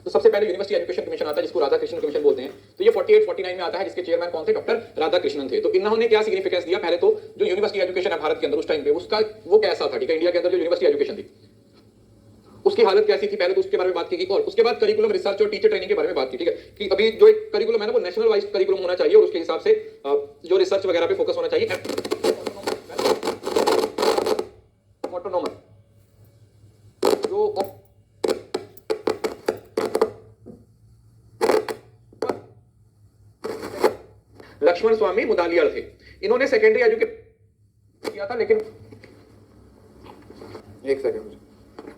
तो सबसे पहले यूनिवर्सिटी एजुकेशन कमीशन आता है जिसको राधा कृष्णन कमीशन बोलते हैं। तो ये 48-49 में आता है, जिसके चेयरमैन कौन थे? डॉक्टर राधा कृष्णन थे। तो इन्होंने क्या सिग्निफिकेंस दिया? पहले तो जो यूनिवर्सिटी एजुकेशन है भारत के अंदर उस टाइम पे उसका वो कैसा था, ठीक है, इंडिया के अंदर जो यूनिवर्सिटी एजुकेशन थी उसकी हालत कैसी थी, पहले तो उसके बारे में बात की गई। और उसके बाद करिकुलम, रिसर्च और टीचर ट्रेनिंग के बारे में बात की, ठीक है, कि अभी जो एक करिकुलम है ना वो नेशनल वाइज करिकुलम होना चाहिए और उसके हिसाब से जो रिसर्च वगैरह पे फोकस होना चाहिए। ऑटोनोमस जो लक्ष्मण स्वामी मुदालियार थे, इन्होंने सेकेंडरी एजुकेशन किया था। लेकिन एक सेकंड,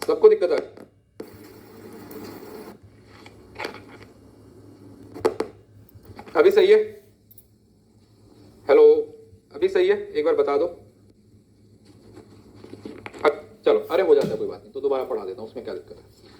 सबको दिक्कत आ रही? अभी सही है? हेलो, अभी सही है? एक बार बता दो। चलो, अरे हो जाता है, कोई बात नहीं, तो दोबारा पढ़ा देता हूं, उसमें क्या दिक्कत है।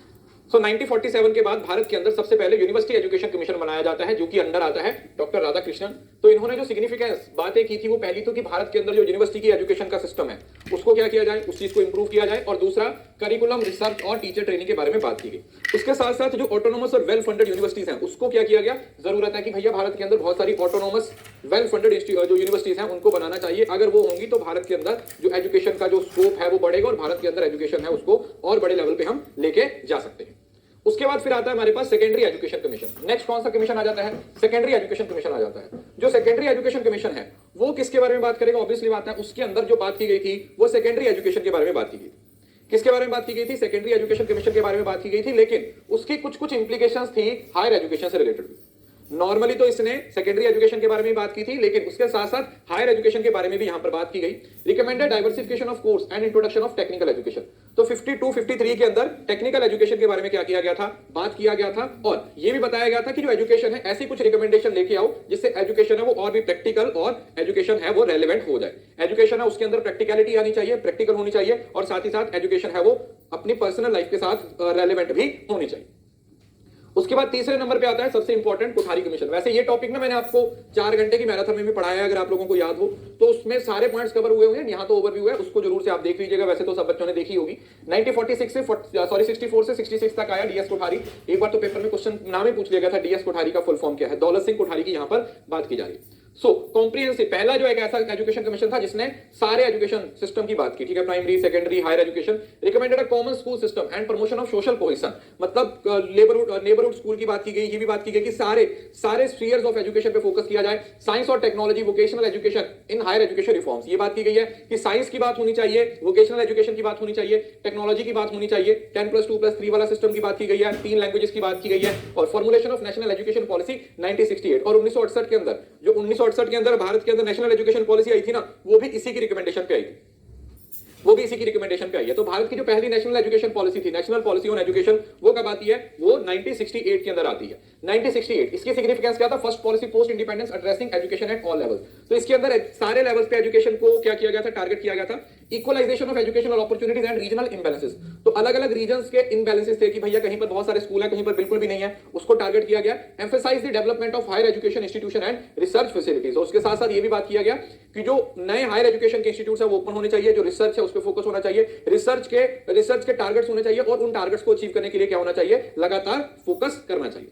सो 1947 के बाद भारत के अंदर सबसे पहले यूनिवर्सिटी एजुकेशन कमीशन बनाया जाता है, जो कि अंडर आता है डॉक्टर राधा कृष्णन। तो इन्होंने जो सिग्निफिकेंस बातें की थी वो पहली तो कि भारत के अंदर जो यूनिवर्सिटी की एजुकेशन का सिस्टम है उसको क्या किया जाए, उस चीज को इंप्रूव किया जाए। और दूसरा, करिकुलम, रिसर्च और टीचर ट्रेनिंग के बारे में बात की गई। उसके साथ साथ जो ऑटोनोमस और वेल फंडेड यूनिवर्सिटीज हैं उसको क्या किया गया, जरूरत है कि भैया भारत के अंदर बहुत सारी ऑटोनोमस वेल फंडेड जो यूनिवर्सिटीज हैं उनको बनाना चाहिए। अगर वो होंगी तो भारत के अंदर जो एजुकेशन का जो स्कोप है वो बढ़ेगा और भारत के अंदर एजुकेशन है उसको और बड़े लेवल पे हम लेके जा सकते हैं। उसके बाद फिर आता है हमारे पास सेकेंडरी एजुकेशन कमीशन। नेक्स्ट कौन सा कमीशन आ जाता है? सेकेंडरी एजुकेशन कमीशन आ जाता है। जो सेकेंडरी एजुकेशन कमीशन है वो किसके बारे में बात करेगा? ऑब्वियसली बात है, उसके अंदर जो बात की गई थी वो सेकेंडरी एजुकेशन के बारे में बात की गई थी। किसके बारे में बात की गई थी? सेकेंडरी एजुकेशन कमीशन के बारे में बात की गई थी, लेकिन उसकी कुछ कुछ इंप्लीकेशंस थी हायर एजुकेशन से रिलेटेड। नॉर्मली तो इसने सेकेंडरी एजुकेशन के बारे में बात की थी, लेकिन उसके साथ साथ हायर एजुकेशन के बारे में भी यहां पर बात की गई। Recommended diversification of course and introduction of technical education. तो 52-53 के अंदर टेक्निकल एजुकेशन के बारे में क्या किया गया था? बात किया गया था। और यह भी बताया गया था कि जो एजुकेशन है ऐसी कुछ रिकमेंडेशन लेके आओ जिससे एजुकेशन है वो और भी प्रैक्टिकल और एजुकेशन है वो रेलेवेंट हो जाए। एजुकेशन है उसके अंदर प्रैक्टिकलिटी आनी चाहिए, प्रैक्टिकल होनी चाहिए, और साथ ही साथ एजुकेशन है वो अपनी पर्सनल लाइफ के साथ रेलेवेंट भी होनी चाहिए। उसके बाद तीसरे नंबर पे आता है सबसे इंपॉर्टेंट कोठारी कमीशन। वैसे ये टॉपिक ना मैंने आपको 4 घंटे की मैराथन में भी पढ़ाया है, अगर आप लोगों को याद हो तो उसमें सारे पॉइंट्स कवर हुए होंगे। यहाँ तो ओवरव्यू है, उसको जरूर से आप देख लीजिएगा। वैसे तो सब बच्चों ने देखी होगी। 64 से 66 तक आया डीएस कोठारी। एक बार तो पेपर में क्वेश्चन नाम ही पूछ लिया गया था, डीएस कोठारी का फुल फॉर्म क्या है? दौलत सिंह कोठारी की यहाँ पर बात की जा रही है। सो कॉम्प्रिहेंसिव पहला जो एक ऐसा एजुकेशन कमीशन था जिसने सारे एजुकेशन सिस्टम की बात की, ठीक है, primary, secondary, higher education. Recommended a common school system and promotion of social cohesion, मतलब नेबरहुड स्कूल की बात की गई। ये भी बात की गई कि सारे स्फीयर्स ऑफ एजुकेशन पे फोकस किया जाए। साइंस और technology, vocational education in higher education reforms, ये बात की गई है कि साइंस की बात होनी चाहिए, वोकेशनल एजुकेशन की बात होनी चाहिए, टेक्नोलॉजी की बात होनी चाहिए। 10+2+3 वाला सिस्टम की बात की गई है, 3 लैंग्वेजेस की बात की गई है, और formulation of national education policy 1968। और 1968 के अंदर जो 1968 के अंदर भारत के अंदर नेशनल एजुकेशन पॉलिसी आई थी ना, वो भी इसी की रिकमेंडेशन पे आई थी, वो भी इसी की रिकमेंडेशन पे आई है। तो भारत की जो पहली नेशनल एजुकेशन पॉलिसी थी, नेशनल पॉलिसी ऑन एजुकेशन, वो कब आती है? वो 1968 के अंदर आती है। 1968 इसकी सिग्निफिकेंस क्या था? First policy post independence addressing education at all levels. तो इसके अंदर सारे लेवल्स पे एजुकेशन को क्या किया गया था? टारगेट किया गया था। Equalization of educational opportunities and regional imbalances, तो अलग अलग रीजन्स के इंबैलेंसेस थे कि भैया कहीं पर बहुत सारे स्कूल है, कहीं पर बिल्कुल भी नहीं है, उसको टारगेट किया गया। Emphasize the development of higher education institution and research facilities, और उसके साथ साथ ये भी बात किया गया कि जो नए हायर एजुकेशन के इंस्टीट्यूट है वो ओपन होने चाहिए, जो रिसर्च है उस पर फोकस होना चाहिए, रिसर्च के टारगेट्स होने चाहिए, और उन टारगेट्स को अचीव करने के लिए क्या होना चाहिए? लगातार फोकस करना चाहिए।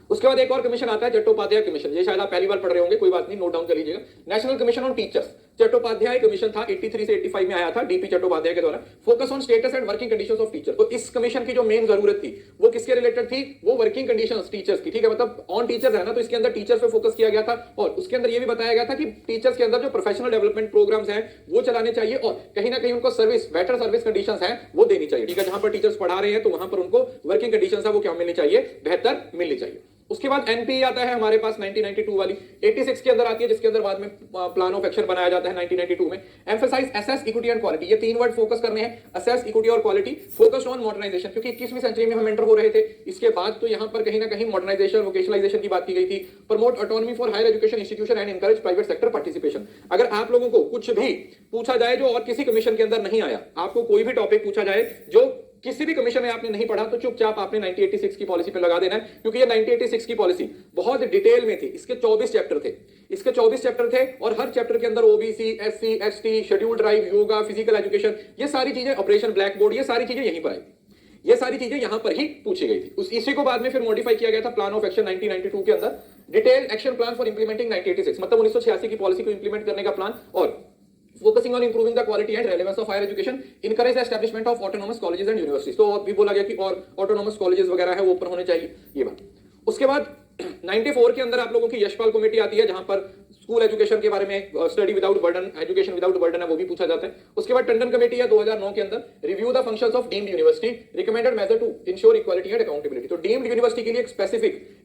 उसके बाद एक और कमीशन आता है चट्टोपाध्याय कमीशन। ये शायद आप पहली बार पढ़ रहे होंगे, कोई बात नहीं, नोट डाउन कर लीजिएगा। National commission on teachers, Chattopadhyay commission था, 83 से 85 में आया था, डीपी चट्टोपाध्याय के द्वारा। Focus on status and working conditions of teacher. तो इस कमीशन की जो मेन जरूरत थी वो किसके रिलेटेड थी? वो वर्किंग कंडीशंस टीचर्स की, ठीक है, मतलब ऑन टीचर्स है ना, तो इसके अंदर टीचर्स पे फोकस किया गया था। और उसके अंदर ये भी बताया गया था कि टीचर्स के अंदर जो प्रोफेशनल डेवलपमेंट प्रोग्राम्स हैं वो चलाने चाहिए, और कहीं ना कहीं उनको बेटर सर्विस कंडीशंस हैं वो देनी चाहिए, ठीक है। जहां पर टीचर्स पढ़ा रहे हैं तो वहां पर उनको वर्किंग कंडीशंस है वो क्या मिलनी चाहिए? बेहतर मिलनी चाहिए। उसके बाद एनपीई आता है हमारे पास 1992 वाली, 86 के अंदर आती है, जिसके अंदर बाद में प्लान ऑफ एक्शन बनाया जाता है 1992 में। Emphasize access equity and quality, ये 3 वर्ड फोकस करने हैं, असेस, इक्विटी और क्वालिटी। फोकस ऑन मॉडर्नाइजेशन, क्योंकि 21वीं सेंचुरी में हम एंटर हो रहे थे, इसके बाद तो यहां पर कहीं ना कहीं मॉडर्नाइजेशन, वोकेशनलाइजेशन की बात की गई थी। Promote autonomy for higher education institution and encourage private sector participation. अगर आप लोगों को कुछ भी पूछा जाए जो और किसी कमीशन के अंदर नहीं आया, आपको कोई भी टॉपिक पूछा जाए जो किसी भी कमीशन में आपने नहीं पढ़ा, तो चुपचाप आपने 1986 की पॉलिसी पे लगा देना है, क्योंकि ये 1986 की पॉलिसी बहुत डिटेल में थी। इसके 24 चैप्टर थे, और हर चैप्टर के अंदर OBC, SC, ST, scheduled tribe, yoga, physical education, ये सारी चीजें, ऑपरेशन ब्लैक बोर्ड, ये सारी चीजें यहीं पर आई। ये सारी चीजें यहां पर ही पूछी गई थी। इसी को बाद में फिर मॉडिफाई किया गया था प्लान ऑफ एक्शन 1992 के अंदर, detail action plan for implementing 1986, मतलब 1986 की पॉलिसी को इंप्लीमेंट करने का प्लान, और focusing on improving the quality and relevance of higher education, encourage the establishment of autonomous colleges and universities. तो भी बोला गया कि और ऑटोनोमस कॉलेजेस वगैरह है वो ओपन होने चाहिए, ये बात। उसके बाद 94 के अंदर आप लोगों की यशपाल कमेटी आती है, जहां पर स्कूल एजुकेशन के बारे में, study without burden, education without burden है वो भी पूछा जाता है। उसके बाद टंडन कमेटी है 2009 के अंदर, review the functions of deemed university, recommended measure to ensure equality and accountability. तो डीम्ड यूनिवर्सिटी के लिए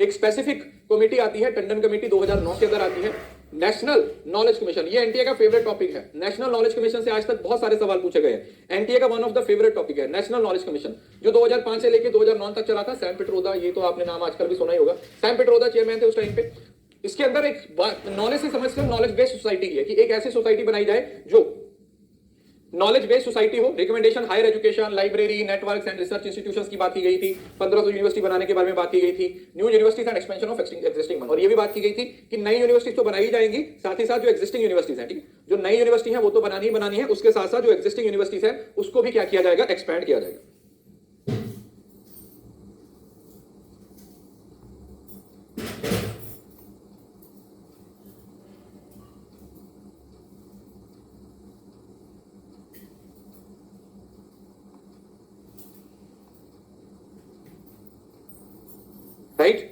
एक स्पेसिफिक कमेटी आती है, टंडन कमेटी 2009 के अंदर आती है। नेशनल नॉलेज कमीशन, ये एनटीए का फेवरेट टॉपिक है। नेशनल नॉलेज कमीशन से आज तक बहुत सारे सवाल पूछे गए हैं, एनटीए का one of the favourite topic है नेशनल नॉलेज कमीशन, जो 2005 से लेकर 2009 तक चला था। सैम पिट्रोदा, ये तो आपने नाम आजकल भी सुना ही होगा, सैम पिट्रोदा चेयरमैन थे उस टाइम पे। इसके अंदर एक नॉलेज से समझकर नॉलेज बेस्ड सोसाइटी की है कि एक ऐसी सोसाइटी बनाई जाए जो नॉलेज बेस्ड सोसाइटी हो। Recommendation higher education, library, networks and research institutions की बात की गई थी। 1500 यूनिवर्सिटी बनाने के बारे में बात की गई थी। New universities and expansion of existing one, और ये भी बात की गई थी कि नई यूनिवर्सिटीज तो बनाई जाएंगी, साथ ही साथ जो एक्जिस्टिंग यूनिवर्सिटीज हैं, ठीक है, जो नई यूनिवर्सिटी है वो तो बनानी ही बनानी है, उसके साथ साथ जो एक्जिस्टिंग यूनिवर्सिटीज है उसको भी क्या किया जाएगा, एक्सपैंड किया जाएगा। राइट।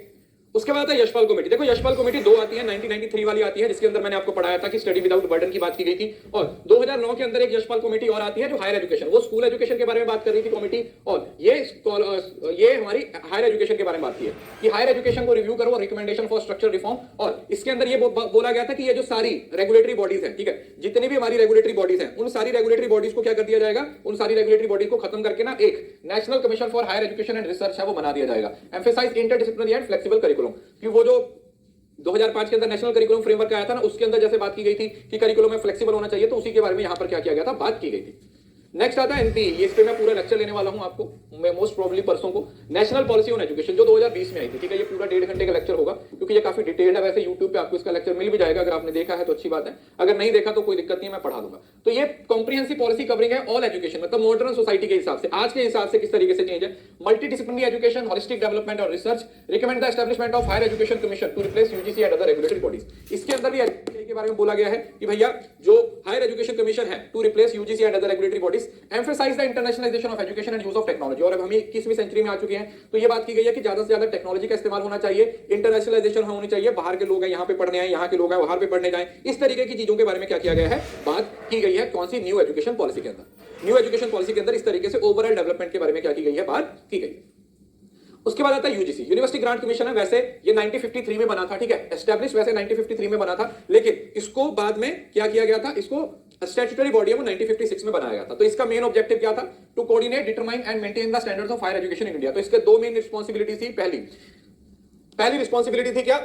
उसके बाद है यशपाल कमेटी। देखो यशपाल कमेटी दो आती है, 1993 वाली आती है जिसके अंदर मैंने आपको पढ़ाया था कि स्टडी विदाउट बर्डन की बात की गई थी, और 2009 के अंदर एक यशपाल कमेटी और आती है जो हायर एजुकेशन, वो स्कूल एजुकेशन के बारे में बात कर रही थी कमेटी, और ये हमारी हायर एजुकेशन के बारे में बात की है कि हायर एजुकेशन को रिव्यू करो, रिकमेंडेशन फॉर स्ट्रक्चर रिफॉर्म। और इसके अंदर ये बोला गया था कि ये जो सारी रेगुलेटरी बॉडीज है, ठीक है, जितनी भी हमारी रेगुलेटरी बॉडीज है, उन सारी रेगुलेटरी बॉडीज को क्या कर दिया जाएगा, उन सारी रेगुलेटरी बॉडीज को खत्म करके ना एक national commission for higher education and research है वो बना दिया जाएगा। Emphasize interdisciplinary and flexible curriculum, कि वो जो 2005 के अंदर नेशनल करिकुलम फ्रेमवर्क आया था ना, उसके अंदर जैसे बात की गई थी कि करिकुलम में फ्लेक्सिबल होना चाहिए, तो उसी के बारे में यहां पर क्या किया गया था, बात की गई थी। नेक्स्ट आता है एनपी, इस पे मैं पूरा लेक्चर लेने वाला हूं आपको, मैं मोस्ट प्रोबेबली परसों को, नेशनल पॉलिसी ऑन एजुकेशन जो 2020 में आई थी, ठीक है, ये पूरा 1.5 घंटे का लेक्चर होगा क्योंकि ये काफी डिटेल्ड है। वैसे यूट्यूब पे आपको इसका लेक्चर मिल भी जाएगा, अगर आपने देखा है तो अच्छी बात है, अगर नहीं देखा तो कोई दिक्कत नहीं है, मैं पढ़ा दूंगा। तो ये कॉम्प्रिहेंसिव पॉलिसी कवरिंग है ऑल एजुकेशन, मतलब मॉडर्न सोसाइटी के हिसाब से, आज के हिसाब से किस तरीके से चेंज है। Multidisciplinary education, holistic development और research, recommend the establishment of higher education commission to replace UGC and other regulatory bodies. इसके अंदर भी के बारे में बोला गया है कि भैया जो हायर एजुकेशन कमीशन है to replace UGC and other regulatory bodies, emphasize the internationalization of education and use of technology. और अब हम 21वीं सेंचुरी में आ चुके हैं, तो ये बात की गई है कि ज्यादा से ज्यादा टेक्नोलॉजी का इस्तेमाल होना चाहिए, इंटरनेशनलाइजेशन होनी चाहिए, बाहर के लोग हैं यहाँ पे पढ़ने आए, यहाँ के लोग हैं वहां पे पढ़ने जाएं, इस तरीके की चीजों के बारे में क्या किया गया है, बात की गई है। कौन सी, न्यू एजुकेशन पॉलिसी के अंदर। न्यू एजुकेशन पॉलिसी के अंदर इस तरीके से ओवरऑल डेवलपमेंट के बारे में क्या की गई है, बात की गई। उसके बाद आता है यूजीसी, यूनिवर्सिटी ग्रांट कमीशन है। वैसे ये 1953 में बना था, ठीक है, एस्टैब्लिश वैसे 1953 में बना था, लेकिन इसको बाद में क्या किया गया था, इसको स्टैट्यूटरी बॉडी है वो 1956 में बनाया गया था। तो इसका मेन ऑब्जेक्टिव क्या था, to coordinate, determine and maintain the standards of higher education in India. तो इसके दो मेन रिस्पांसिबिलिटी थी। पहली रिस्पांसिबिलिटी थी क्या,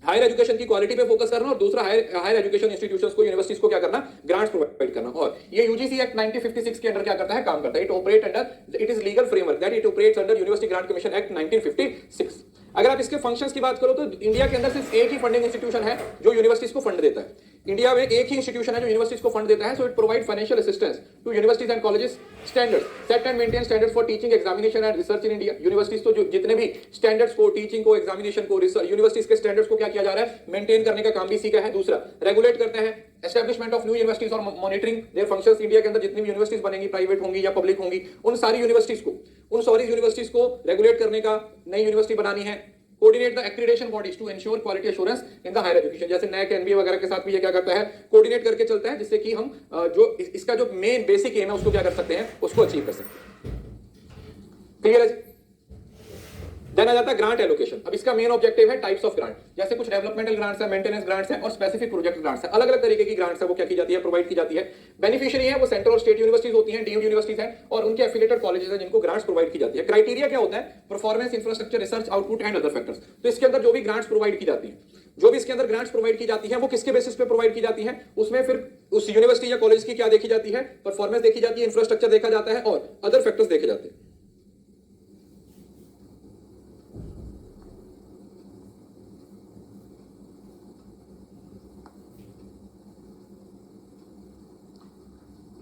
हायर एजुकेशन की क्वालिटी पे फोकस करना, और दूसरा हायर एजुकेशन इंस्टीट्यूशंस को, यूनिवर्सिटीज को क्या करना, ग्रांट्स प्रोवाइड करना। और ये यूजीसी एक्ट 1956 के अंडर क्या करता है, काम करता है। It is legal framework that it operates under university grant commission act 1956। अगर आप इसके फंक्शंस की बात करो तो इंडिया के अंदर सिर्फ एक ही फंडिंग इंस्टीट्यूशन है जो यूनिवर्सिटीज को फंड देता है। इंडिया में एक ही इंस्टीट्यूशन है जो यूनिवर्सिटीज को फंड देता है। So it provide financial assistance to universities and colleges, standard set and maintain standards for teaching, examination and research in India. Universities को जो जितने भी स्टैंडर्ड्स को, टीचिंग को, एग्जामिनेशन को, रिसर्च, यूनिवर्सिटीज के स्टैंडर्ड्स को क्या किया जा रहा है, मेंटेन करने का काम भी इसी का है। दूसरा, रेगुलेट करते हैं, एस्टैब्लिशमेंट ऑफ न्यू यूनिवर्सिटीज और मॉनिटरिंग देयर फंक्शंस। इंडिया के अंदर जितनी भी यूनिवर्सिटीज बनेंगी, प्राइवेट होंगी या पब्लिक होंगी, उन सारी यूनिवर्सिटीज को रेगुलेट करने का, नई यूनिवर्सिटी बनानी है। Coordinate the accreditation bodies to ensure quality assurance in the higher education, जैसे नैक, एनबीए वगैरह के साथ भी ये क्या करता है, कोऑर्डिनेट करके चलता है, जिससे कि हम जो इसका जो मेन बेसिक एम है उसको क्या कर सकते हैं, उसको अचीव कर सकते हैं। क्लियर है। देन आ जाता है ग्रांट एलोकेशन। अब इसका मेन ऑब्जेक्टिव है टाइप्स ऑफ ग्रांट, जैसे कुछ डेवलपमेंटल ग्रांट्स है, मेंटेनेंस ग्रांट्स है और स्पेसिफिक प्रोजेक्ट ग्रांट्स है। अलग अलग तरीके की ग्रांट्स है वो क्या की जाती है, प्रोवाइड की जाती है। बेनिफिशियरी है वो सेंट्रल और स्टेट यूनिवर्सिटीज होती हैं, डीम्ड यूनिवर्सिटीज हैं, और उनके एफिलिएटेड कॉलेजेस हैं जिनको ग्रांट्स प्रोवाइड की जाती है। क्राइटेरिया क्या होता है, performance, infrastructure, research output and other factors. तो इसके अंदर जो भी ग्रांट्स प्रोवाइड की जाती है, जो भी इसके अंदर ग्रांट्स प्रोवाइड की जाती है, वो किसके बेसिस पे प्रोवाइड की जाती है, उसमें फिर उस यूनिवर्सिटी या कॉलेज की क्या देखी जाती है, परफॉर्मेंस देखी जाती है, इंफ्रास्ट्रक्चर देखा जाता है और अदर फैक्टर्स देखे जाते हैं।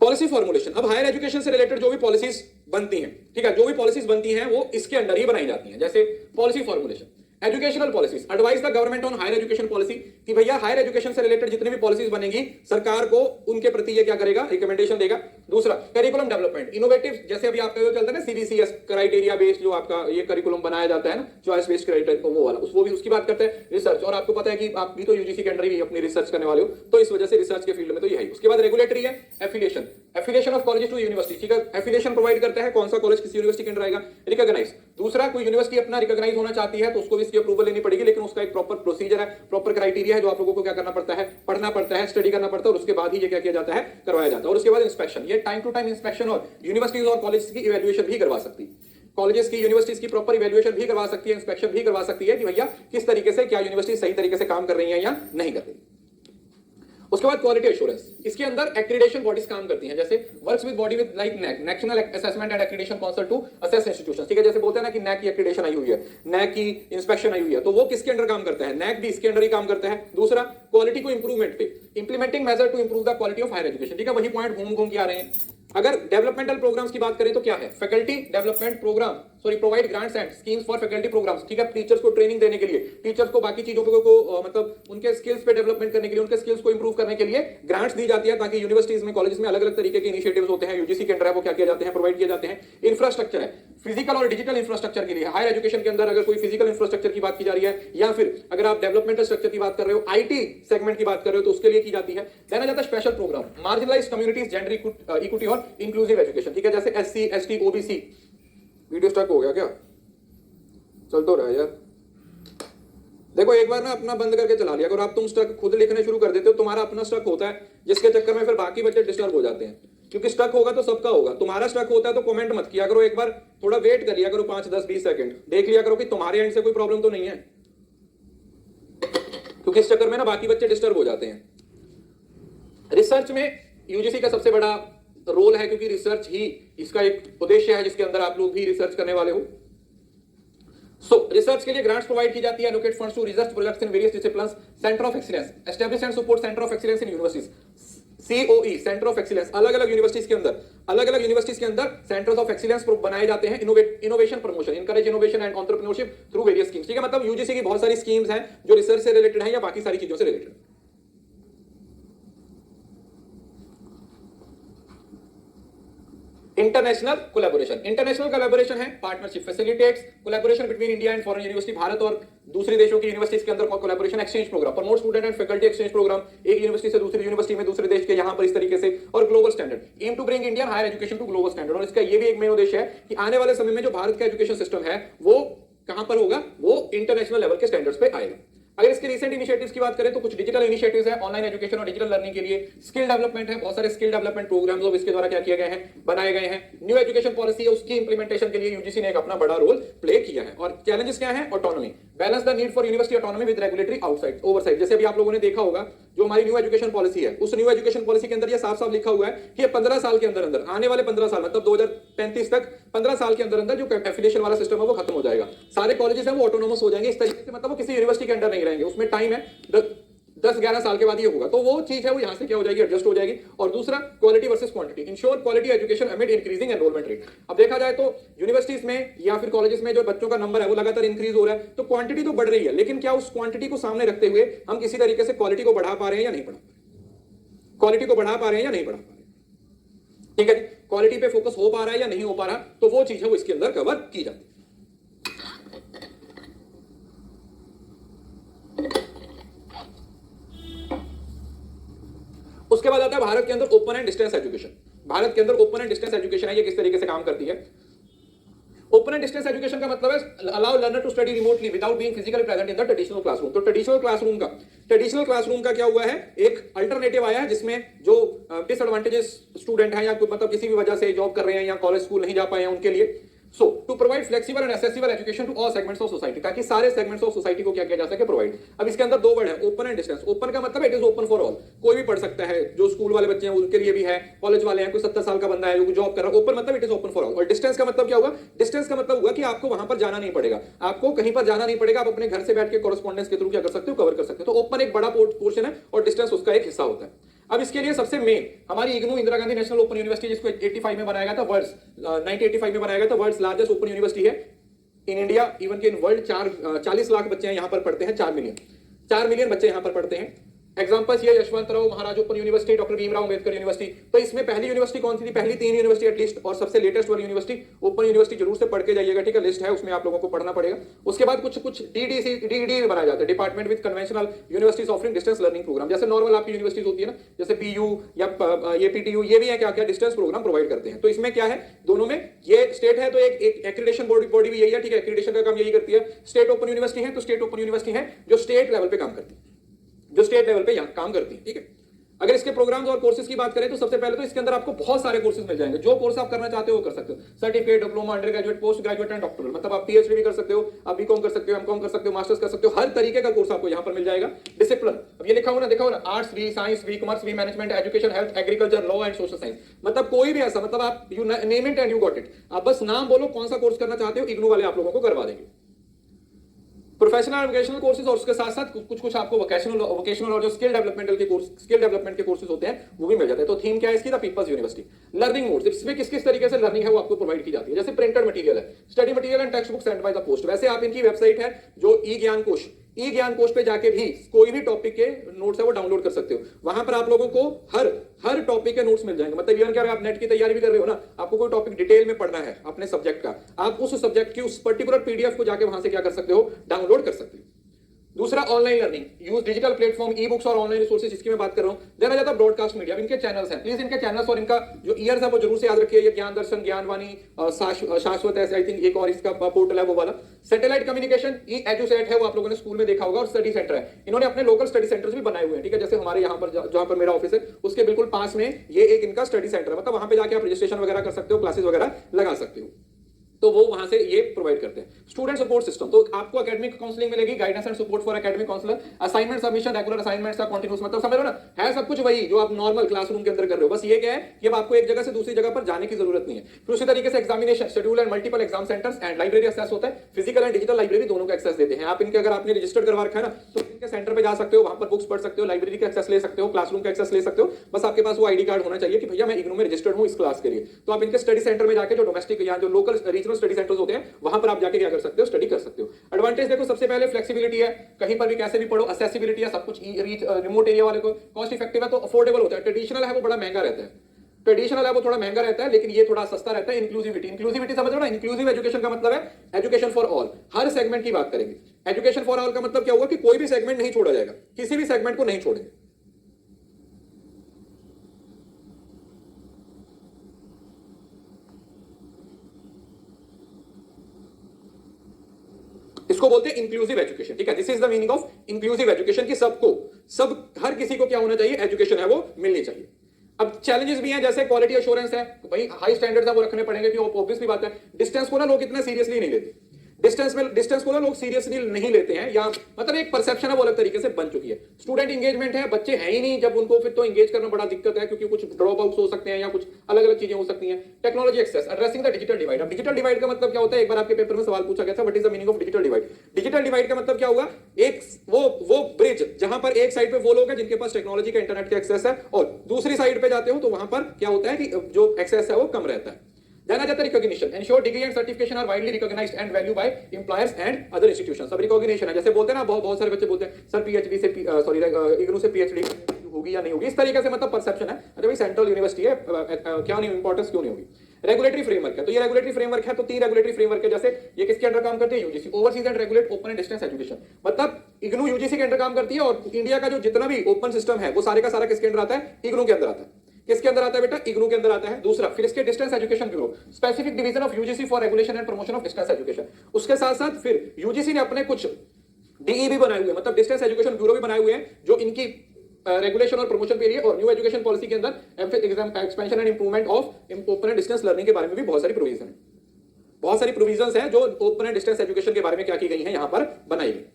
Policy formulation. अब हायर एजुकेशन से रिलेटेड जो भी पॉलिसीज बनती हैं, ठीक है, जो भी पॉलिसीज बनती हैं वो इसके अंडर ही बनाई जाती हैं। जैसे policy formulation, educational policies, advise the government on higher education policy, कि भैया हायर एजुकेशन से रिलेटेड जितनी भी पॉलिसीज बनेगी सरकार को उनके प्रति ये क्या करेगा, रिकमेंडेशन देगा। दूसरा करिकुलम डेवलपमेंट, इनोवेटिव, जैसे अभी आपका जो चलता है ना सीबीसीएस क्राइटेरिया बेस्ड, जो आपका ये करिकुलम बनाया जाता है ना, चॉइस बेस्ड क्राइटेरिया, वो वाला वो भी उसकी बात करते हैं। रिसर्च, और आपको पता है कि आप भी तो यूजीसी के अंडर ही अपनी रिसर्च करने वाले हो, तो इस वजह से रिसर्च के फील्ड में तो ये है। उसके बाद रेगुलेटरी है, affiliation, affiliation of college to university, ठीक है, एफिलिएशन प्रोवाइड करता है कौन सा कॉलेज किसी यूनिवर्सिटी के अंडर आएगा। रिकॉग्नाइज, दूसरा कोई यूनिवर्सिटी अपना रिकॉग्नाइज होना चाहती है तो उसको भी इसकी अप्रूवल लेनी पड़ेगी, लेकिन उसका एक प्रॉपर प्रोसीजर है, प्रॉपर क्राइटेरिया है जो आप लोगों को क्या करना पड़ता है, पढ़ना पड़ता है, स्टडी करना पड़ता है, और उसके बाद ही ये क्या किया जाता है, करवाया जाता है। और उसके बाद इंस्पेक्शन, ये टाइम टू टाइम इंस्पेक्शन और यूनिवर्सिटीज और कॉलेज की इवैल्यूएशन भी करवा सकती है, कॉलेजेस की यूनिवर्सिटीज की प्रॉपर इवैल्यूएशन भी करवा सकती है, इंस्पेक्शन भी करवा सकती है कि भैया किस तरीके से क्या यूनिवर्सिटी सही तरीके से काम कर रही है या नहीं कर रही। उसके बाद क्वालिटी एश्योरेंस, इसके अंदर एक्रीडेशन बॉडीज काम करती हैं, जैसे works with body with like NAAC, national assessment and accreditation council to assess institutions, ठीक है, जैसे बोलते हैं ना कि नैक की एक्रीडेशन आई हुई है, नैक की इंस्पेक्शन आई हुई है, तो वो किसके अंडर काम करता है, नैक भी इसके अंडर ही काम करता है। दूसरा क्वालिटी को इंप्रूवमेंट पे, implementing measure to improve the quality of higher education, ठीक है, वही पॉइंट घूम घूम के आ रहे हैं। अगर डेवलपमेंटल प्रोग्राम्स की बात करें तो क्या है, faculty development programme, sorry provide grants and schemes for faculty programmes, ठीक है, टीचर्स को ट्रेनिंग देने के लिए, टीचर्स को बाकी चीजों को मतलब उनके स्किल्स पे डेवलपमेंट करने के लिए, उनके स्किल्स को इंप्रूव करने के लिए ग्रांट्स दी जाती है, ताकि यूनिवर्सिटीज में, कॉलेजेस में अलग अलग तरीके के इनिशिएटिव्स होते हैं, यूजीसी के अंडर है वो क्या किए जाते हैं, प्रोवाइड किए जाते हैं। इंफ्रास्ट्रक्चर है, फिजिकल और डिजिटल इंफ्रास्ट्रक्चर के लिए हायर एजुकेशन के अंदर अगर कोई फिजिकल इंफ्रास्ट्रक्चर की बात की जा रही है, या फिर अगर आप डेवलपमेंटल स्ट्रक्चर की बात कर रहे हो, आईटी सेगमेंट की बात कर रहे हो, तो उसके लिए की जाती है। देन आ जाता है special programme, marginalised communities, gender equity और इंक्लूसिव एजुकेशन, ठीक है, जैसे SC ST OBC. Video stuck हो गया क्या, चल तो रहा है यार, देखो एक बार ना अपना बंद करके चला लिया करो, आप तुम स्टक खुद लिखने शुरू कर देते हो, तुम्हारा अपना स्टक होता है, जिसके चक्कर में फिर बाकी बच्चे डिस्टर्ब हो जाते हैं, क्योंकि स्टक होगा तो सबका होगा, तुम्हारा स्टक होता है तो कमेंट मत किया करो, एक बार थोड़ा वेट कर लिया करो, 5 10 20 सेकंड देख लिया करो कि तुम्हारे एंड से कोई प्रॉब्लम तो नहीं है, क्योंकि इस चक्कर में ना बाकी बच्चे डिस्टर्ब हो जाते हैं। रिसर्च में यूजीसी का सबसे बड़ा रोल है, क्योंकि रिसर्च ही इसका एक उद्देश्य है जिसके अंदर आप लोग भी रिसर्च करने वाले हो। रिसर्च के लिए ग्रांट्स प्रोवाइड की जाती है, allocate funds to research projects in various disciplines, centre of excellence, establish and support centre of excellence in universities, COE centre of excellence, अलग अलग यूनिवर्सिटीज के अंदर सेंटर्स ऑफ एक्सीलेंस बनाए जाते हैं, innovation promotion, encourage innovation and entrepreneurship through various schemes, ठीक है, मतलब यूजीसी की बहुत सारी स्कीम्स हैं जो रिसर्च से रिलेटेड है या बाकी सारी चीजों से रिलेटेड। इंटरनेशनल कोलैबोरेशन है, partnership facilitates collaboration between India and foreign university, Bharat और दूसरी देशों की यूनिवर्सिटीज के अंदर collaboration, exchange programme, promote student and faculty exchange programme, एक यूनिवर्सिटी से दूसरी यूनिवर्सिटी में दूसरे देश के यहां पर इस तरीके से, और global standard, aim to bring Indian higher education to global standard, और इसका ये भी एक मेन उद्देश्य है कि आने वाले समय में जो भारत का एजुकेशन सिस्टम है वो कहां पर होगा, वो इंटरनेशनल लेवल के स्टैंडर्ड्स पे आएगा। अगर इसके रिसेंट इनिशिएटिव्स की बात करें तो कुछ डिजिटल इनिशिएटिव्स है, ऑनलाइन एजुकेशन और डिजिटल लर्निंग के लिए, स्किल डेवलपमेंट है, बहुत सारे स्किल डेवलपमेंट प्रोग्राम्स अब इसके द्वारा क्या किए गए हैं, बनाए गए हैं। न्यू एजुकेशन पॉलिसी है, उसकी इंप्लीमेंटेशन के लिए यूजीसी ने एक अपना बड़ा रोल प्ले किया है। और चैलेंजेस क्या है, autonomy, balance the need for university autonomy with regulatory outside oversight, जैसे अभी आप लोगों ने देखा होगा जो हमारी न्यू एजुकेशन पॉलिसी है, उस न्यू एजुकेशन पॉलिसी के अंदर ये साफ साफ लिखा हुआ है कि 15 साल के अंदर आने वाले 15 साल मतलब 2035 तक 15 साल के अंदर जो एफिलिएशन वाला सिस्टम है वो खत्म हो जाएगा, सारे कॉलेजेस हैं वो ऑटोनोमस हो जाएंगे, इस तरीके से मतलब वो किसी यूनिवर्सिटी के अंडर नहीं रहेंगे, उसमें टाइम है 10-11 साल के बाद ये होगा, तो वो चीज है वो यहां से क्या हो जाएगी, एडजस्ट हो जाएगी। और दूसरा quality versus quantity, ensure quality education amid increasing enrolment rate. अब देखा जाए तो यूनिवर्सिटीज में या फिर कॉलेजेस में जो बच्चों का नंबर है वो लगातार इंक्रीज हो रहा है, तो क्वांटिटी तो बढ़ रही है, लेकिन क्या उस क्वांटिटी को सामने रखते हुए हम किसी तरीके से क्वालिटी को बढ़ा पा रहे हैं या नहीं बढ़ा पा रहे, क्वालिटी को बढ़ा पा रहे हैं या नहीं बढ़ा पा रहे, ठीक है, क्वालिटी पे फोकस हो पा रहा है या नहीं हो पा रहा, तो वो चीज है वो इसके अंदर कवर की जाती है। उसके बाद आता है भारत के अंदर open and distance education. Bharat के अंदर ओपन एंड डिस्टेंस एजुकेशन है, ये किस तरीके से काम करती है। ओपन एंड डिस्टेंस एजुकेशन का मतलब है allow learner to study remotely without being physically present in the traditional classroom. तो ट्रेडिशनल क्लासरूम का क्या हुआ है, एक अल्टरनेटिव आया है जिसमें जो डिसएडवांटेजेस स्टूडेंट हैं या मतलब किसी भी वजह से जॉब कर रहे हैं या कॉलेज स्कूल नहीं जा पाए हैं उनके लिए, so to provide flexible and accessible education to all segments of society, ताकि सारे सेगमेंट्स ऑफ सोसाइटी को क्या किया जा सके, प्रोवाइड। अब इसके अंदर दो वर्ड है, ओपन एंड डिस्टेंस। ओपन का मतलब it is open for all, कोई भी पढ़ सकता है, जो स्कूल वाले बच्चे हैं उनके लिए भी है, कॉलेज वाले हैं, कोई 70 साल का बंदा है जो जॉब कर रहा है। ओपन मतलब it is open for all. और डिस्टेंस का मतलब क्या हुआ, डिस्टेंस का मतलब हुआ कि आपको वहां पर जाना नहीं पड़ेगा, आपको कहीं पर जाना नहीं पड़ेगा, आप अपने घर से बैठ के कॉरेस्पॉन्डेंस के थ्रू क्या कर सकते हो, कवर कर सकते हो। तो ओपन एक बड़ा पोर्शन है और डिस्टेंस उसका एक हिस्सा होता है। अब इसके लिए सबसे मेन हमारी IGNOU Indira Gandhi national open university, जिसको 85 में बनाया गया था, वर्ल्ड 1985 में बनाया गया था, वर्ल्ड लार्जेस्ट ओपन यूनिवर्सिटी है इन इंडिया, इवन के इन वर्ल्ड 40 लाख बच्चे यहाँ पर पढ़ते हैं, 4 मिलियन बच्चे यहाँ पर पढ़ते हैं। एग्जांपल्स ये Yashwantrao Maharaj open university, doctor Bhimrao Ambedkar university. तो इसमें पहली यूनिवर्सिटी कौन सी थी? पहली 3 यूनिवर्सिटी एटलीस्ट, और सबसे लेटेस्ट वाली यूनिवर्सिटी ओपन यूनिवर्सिटी जरूर से पढ़ के जाइएगा, ठीक है, लिस्ट है उसमें आप लोगों को पढ़ना पड़ेगा। उसके बाद कुछ डीडी बनाया जाता है, department with conventional universities offering distance learning programme. जैसे नॉर्मल आपकी यूनिवर्सिटीज होती है ना, जैसे पीयू या एपीटीयू, ये भी है क्या क्या डिस्टेंस प्रोग्राम प्रोवाइड करते हैं। तो इसमें क्या है, दोनों में ये स्टेट है तो एक एक्रीडेशन बॉडी भी यही है, ठीक है, एक्रीडेशन का काम यही करती है। स्टेट ओपन यूनिवर्सिटी है तो स्टेट ओपन यूनिवर्सिटी है जो स्टेट लेवल पे काम करती है, जो स्टेट लेवल पे यहां काम करती है, ठीक है। अगर इसके प्रोग्राम्स और कोर्सेज की बात करें तो सबसे पहले तो इसके अंदर आपको बहुत सारे कोर्सेज मिल जाएंगे, जो कोर्स आप करना चाहते हो वो कर सकते हो, certificate, diploma, under graduate, post graduate and doctoral, मतलब आप पीएचडी भी कर सकते हो, आप बीकॉम कर सकते हो, एमकॉम कर सकते हो, मास्टर्स कर सकते हो, हर तरीके का कोर्स आपको यहां पर मिल जाएगा। डिसिप्लिन, अब ये लिखा हुआ ना, देखा हुआ ना, आर्ट्स भी, साइंस भी, कॉमर्स भी, management, education, health, agriculture, law and social science, मतलब कोई भी ऐसा, मतलब आप you name it and you got it, आप बस नाम बोलो कौन सा कोर्स करना चाहते हो, इग्नू वाले आप लोगों को करवा देंगे। प्रोफेशनल और वोकेशनल कोर्सेज, और उसके साथ साथ कुछ आपको वोकेशनल और जो स्किल डेवलपमेंट के कोर्सेज होते हैं वो भी मिल जाते हैं। तो थीम क्या है इसकी? The people's university. Learning modes, इसमें किस किस तरीके से लर्निंग है वो आपको प्रोवाइड की जाती है। जैसे प्रिंटेड मटेरियल है, study material and text book send by the post. वैसे आप इनकी वेबसाइट है जो ई ज्ञान कोश पे जाके भी कोई भी टॉपिक के नोट्स है वो डाउनलोड कर सकते हो। वहां पर आप लोगों को हर टॉपिक के नोट्स मिल जाएंगे। मतलब इवन क्या आप नेट की तैयारी भी कर रहे हो ना, आपको कोई टॉपिक डिटेल में पढ़ना है अपने सब्जेक्ट का, आप उस सब्जेक्ट की उस पर्टिकुलर पीडीएफ को जाके वहां से क्या कर सकते हो, डाउनलोड कर सकते हो। दूसरा online learning, use digital platform, e books और ऑनलाइन रिसोर्सेज, इसकी मैं बात कर रहा हूं। देन आ जाता है ब्रॉडकास्ट मीडिया, इनके चैनल्स हैं, प्लीज इनके चैनल्स और इनका जो ईयर्स है वो जरूर से याद रखिए। ये ज्ञान दर्शन, ज्ञानवाणी, शाश्वत है, आई थिंक एक और इसका पोर्टल है वो वाला। सैटेलाइट कम्युनिकेशन, ई एजुसेट है, वो आप लोगों ने स्कूल में देखा होगा, और स्टडी सेंटर है, इन्होंने अपने लोकल स्टडी सेंटर्स भी बनाए हुए हैं, ठीक है। जैसे हमारे यहाँ पर जहां पर मेरा ऑफिस है उसके बिल्कुल पास में ये एक इनका स्टडी सेंटर है, मतलब वहां पे जाके आप रजिस्ट्रेशन वगैरह कर सकते हो, क्लासेस वगैरह लगा सकते हो, तो वो वहां से ये प्रोवाइड करते हैं। स्टूडेंट सपोर्ट सिस्टम, तो आपको एकेडमिक काउंसलिंग मिलेगी, guidance and support for academic counsellor, assignment submission, regular assignments का कंटीन्यूअस, मतलब समझ लो ना, है सब कुछ वही जो आप नॉर्मल क्लासरूम के अंदर कर रहे हो, बस ये क्या है कि अब आपको एक जगह से दूसरी जगह पर जाने की जरूरत नहीं है। फिर उसी तरीके से examination schedule and multiple exam centres and library access होता है, फिजिकल एंड डिजिटल लाइब्रेरी दोनों का एक्सेस देते हैं। आप इनके अगर आपने रजिस्टर्ड करवा रखा है ना तो इनके सेंटर पे जा सकते हो, वहां पर बुक्स पढ़ सकते हो, लाइब्रेरी का एक्सेस ले सकते हो, क्लासरूम का एक्सेस ले सकते हो, बस आपके पास वो आईडी कार्ड होना चाहिए कि भैया मैं इग्नू में रजिस्टर्ड हूं इस क्लास के लिए। तो आप इनके स्टडी सेंटर में जाके जो डोमेस्टिक या जो लोकल रीजनल स्टडी सेंटर्स होते हैं वहां पर आप जाके क्या कर सकते हो, स्टडी कर सकते हो। एडवांटेज देखो, सबसे पहले फ्लेक्सिबिलिटी है, कहीं पर भी कैसे भी पढ़ो, असेसिबिलिटी है, सब कुछ रिमोट एरिया वाले को, कॉस्ट इफेक्टिव है, तो अफोर्डेबल होता है। ट्रेडिशनल है वो बड़ा महंगा रहता है, ट्रेडिशनल है वो थोड़ा महंगा रहता है, लेकिन ये थोड़ा सस्ता रहता है। इंक्लूसिविटी समझ रहे हो ना, इंक्लूसिव एजुकेशन का मतलब है education for all, her segment की बात करेंगे। एजुकेशन फॉर ऑल का मतलब क्या हुआ कि कोई भी सेगमेंट नहीं छोड़ा जाएगा, किसी भी सेगमेंट को नहीं छोड़ेंगे। इसको बोलते हैं इंक्लूसिव एजुकेशन, ठीक है। This is the meaning of inclusive education, कि सबको, हर किसी को क्या होना चाहिए, एजुकेशन है वो मिलनी चाहिए। अब चैलेंजेस भी हैं, जैसे क्वालिटी एश्योरेंस है, भाई हाई स्टैंडर्ड्स है वो रखने पड़ेंगे, कि ऑब्वियस भी बात है। डिस्टेंस को ना लोग इतना सीरियसली नहीं लेते, डिस्टेंस को ना लोग सीरियसली नहीं लेते हैं, या मतलब एक परसेप्शन है वो अलग तरीके से बन चुकी है। स्टूडेंट इंगेजमेंट है, बच्चे हैं ही नहीं जब उनको, फिर तो इंगेज करना बड़ा दिक्कत है, क्योंकि कुछ ड्रॉप आउट्स हो सकते हैं या कुछ अलग अलग चीजें हो सकती हैं। Technology access, addressing the digital divide. अब डिजिटल डिवाइड का मतलब क्या होता है, एक बार आपके पेपर में सवाल पूछा गया था, what is the meaning of digital divide. Digital divide का मतलब क्या होगा, एक वो ब्रिज जहां पर एक साइड पे वो लोग हैं जिनके पास टेक्नोलॉजी का, इंटरनेट का एक्सेस है, और दूसरी साइड पे जाते हो तो वहां पर क्या होता है कि जो एक्सेस है वो कम रहता है। जाना जाता है recognition, ensure degree and certification are widely recognised and value by employers and other institutions. अब रिकॉग्निशन है, जैसे बोलते हैं ना, बहुत सारे बच्चे बोलते हैं सर पीएचडी से इग्नू से पीएचडी होगी या नहीं होगी, इस तरीके से मतलब परसेप्शन है, अच्छा भाई सेंट्रल यूनिवर्सिटी है, क्या नहीं इंपॉर्टेंस क्यों नहीं होगी। रेगुलेटरी फ्रेमवर्क है, तो ये रेगुलेटरी फ्रेमवर्क है, तो 3 रेगुलेटरी फ्रेमवर्क है। जैसे ये किसके अंडर काम करती है, UGC, overseas and regulate open and distance education, मतलब इग्नू यूजीसी के अंडर काम करती है, और इंडिया का जो जितना भी ओपन सिस्टम है वो सारे का सारा किसके अंदर आता है, इग्नू के अंदर आता है। किसके अंदर आता है बेटा, इग्नू के अंदर आता है। दूसरा, फिर इसके distance education bureau, specific division of UGC for regulation and promotion of distance education. उसके साथ साथ फिर यूजीसी ने अपने कुछ डीई भी बनाए हुए हैं, मतलब डिस्टेंस एजुकेशन ब्यूरो भी बनाए हुए हैं, जो इनकी रेगुलेशन और प्रमोशन के लिए, और न्यू एजुकेशन पॉलिसी के अंदर expansion and improvement of open and distance learning के बारे में भी बहुत सारी प्रोविजन है, बहुत सारी प्रोविजंस हैं जो ओपन एंड डिस्टेंस एजुकेशन के बारे में क्या की गई हैं, यहां पर बनाई गई।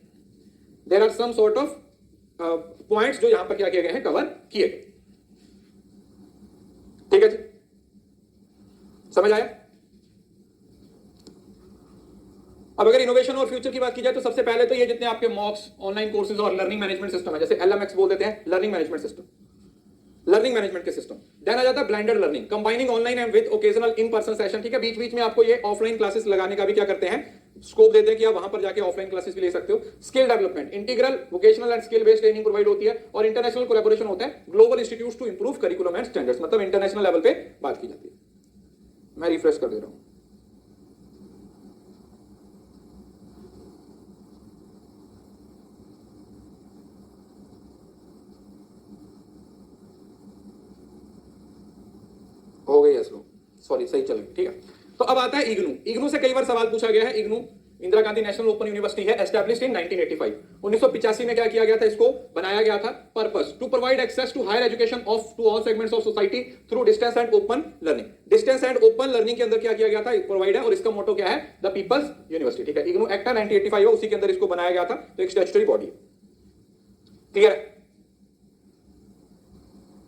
There are some sort of points जो यहां पर क्या किए गए हैं, कवर किए गए, ठीक है जी, समझ आया। अब अगर इनोवेशन और फ्यूचर की बात की जाए तो सबसे पहले तो ये जितने आपके मॉक्स, ऑनलाइन कोर्सेज और लर्निंग मैनेजमेंट सिस्टम है, जैसे LMX बोल देते हैं, learning management system. Learning management के सिस्टम। देन आ जाता है blended learning, combining online and with occasional in person session, ठीक है, बीच बीच में आपको ये ऑफलाइन क्लासेस लगाने का भी क्या करते हैं, स्कोप देते हैं कि आप वहां पर जाके ऑफलाइन क्लासेस भी ले सकते हो। Skill development, integral vocational and skill based training provide होती है, और इंटरनेशनल कोलैबोरेशन होता है global institutes to improve curriculum and standards, मतलब इंटरनेशनल लेवल पे बात की जाती है। मैं रिफ्रेश कर दे रहा हूं। हो गई है स्लो, सॉरी, सही चल गई, ठीक है। तो अब आता है इग्नू। इग्नू से कई बार सवाल पूछा गया है। IGNOU Indira Gandhi national open university है, एस्टैब्लिश्ड इन 1985। 1985 में क्या किया गया था, इसको बनाया गया था। Purpose to provide access to higher education of to all segments of society through distance and open learning. Distance and open learning के अंदर क्या किया गया था, प्रोवाइड है, और इसका मोटो क्या है, द पीपल्स यूनिवर्सिटी, ठीक है। इग्नू एक्ट 1985 है, उसी के अंदर इसको बनाया गया था, तो एक स्टैट्यूटरी बॉडी। क्लियर है?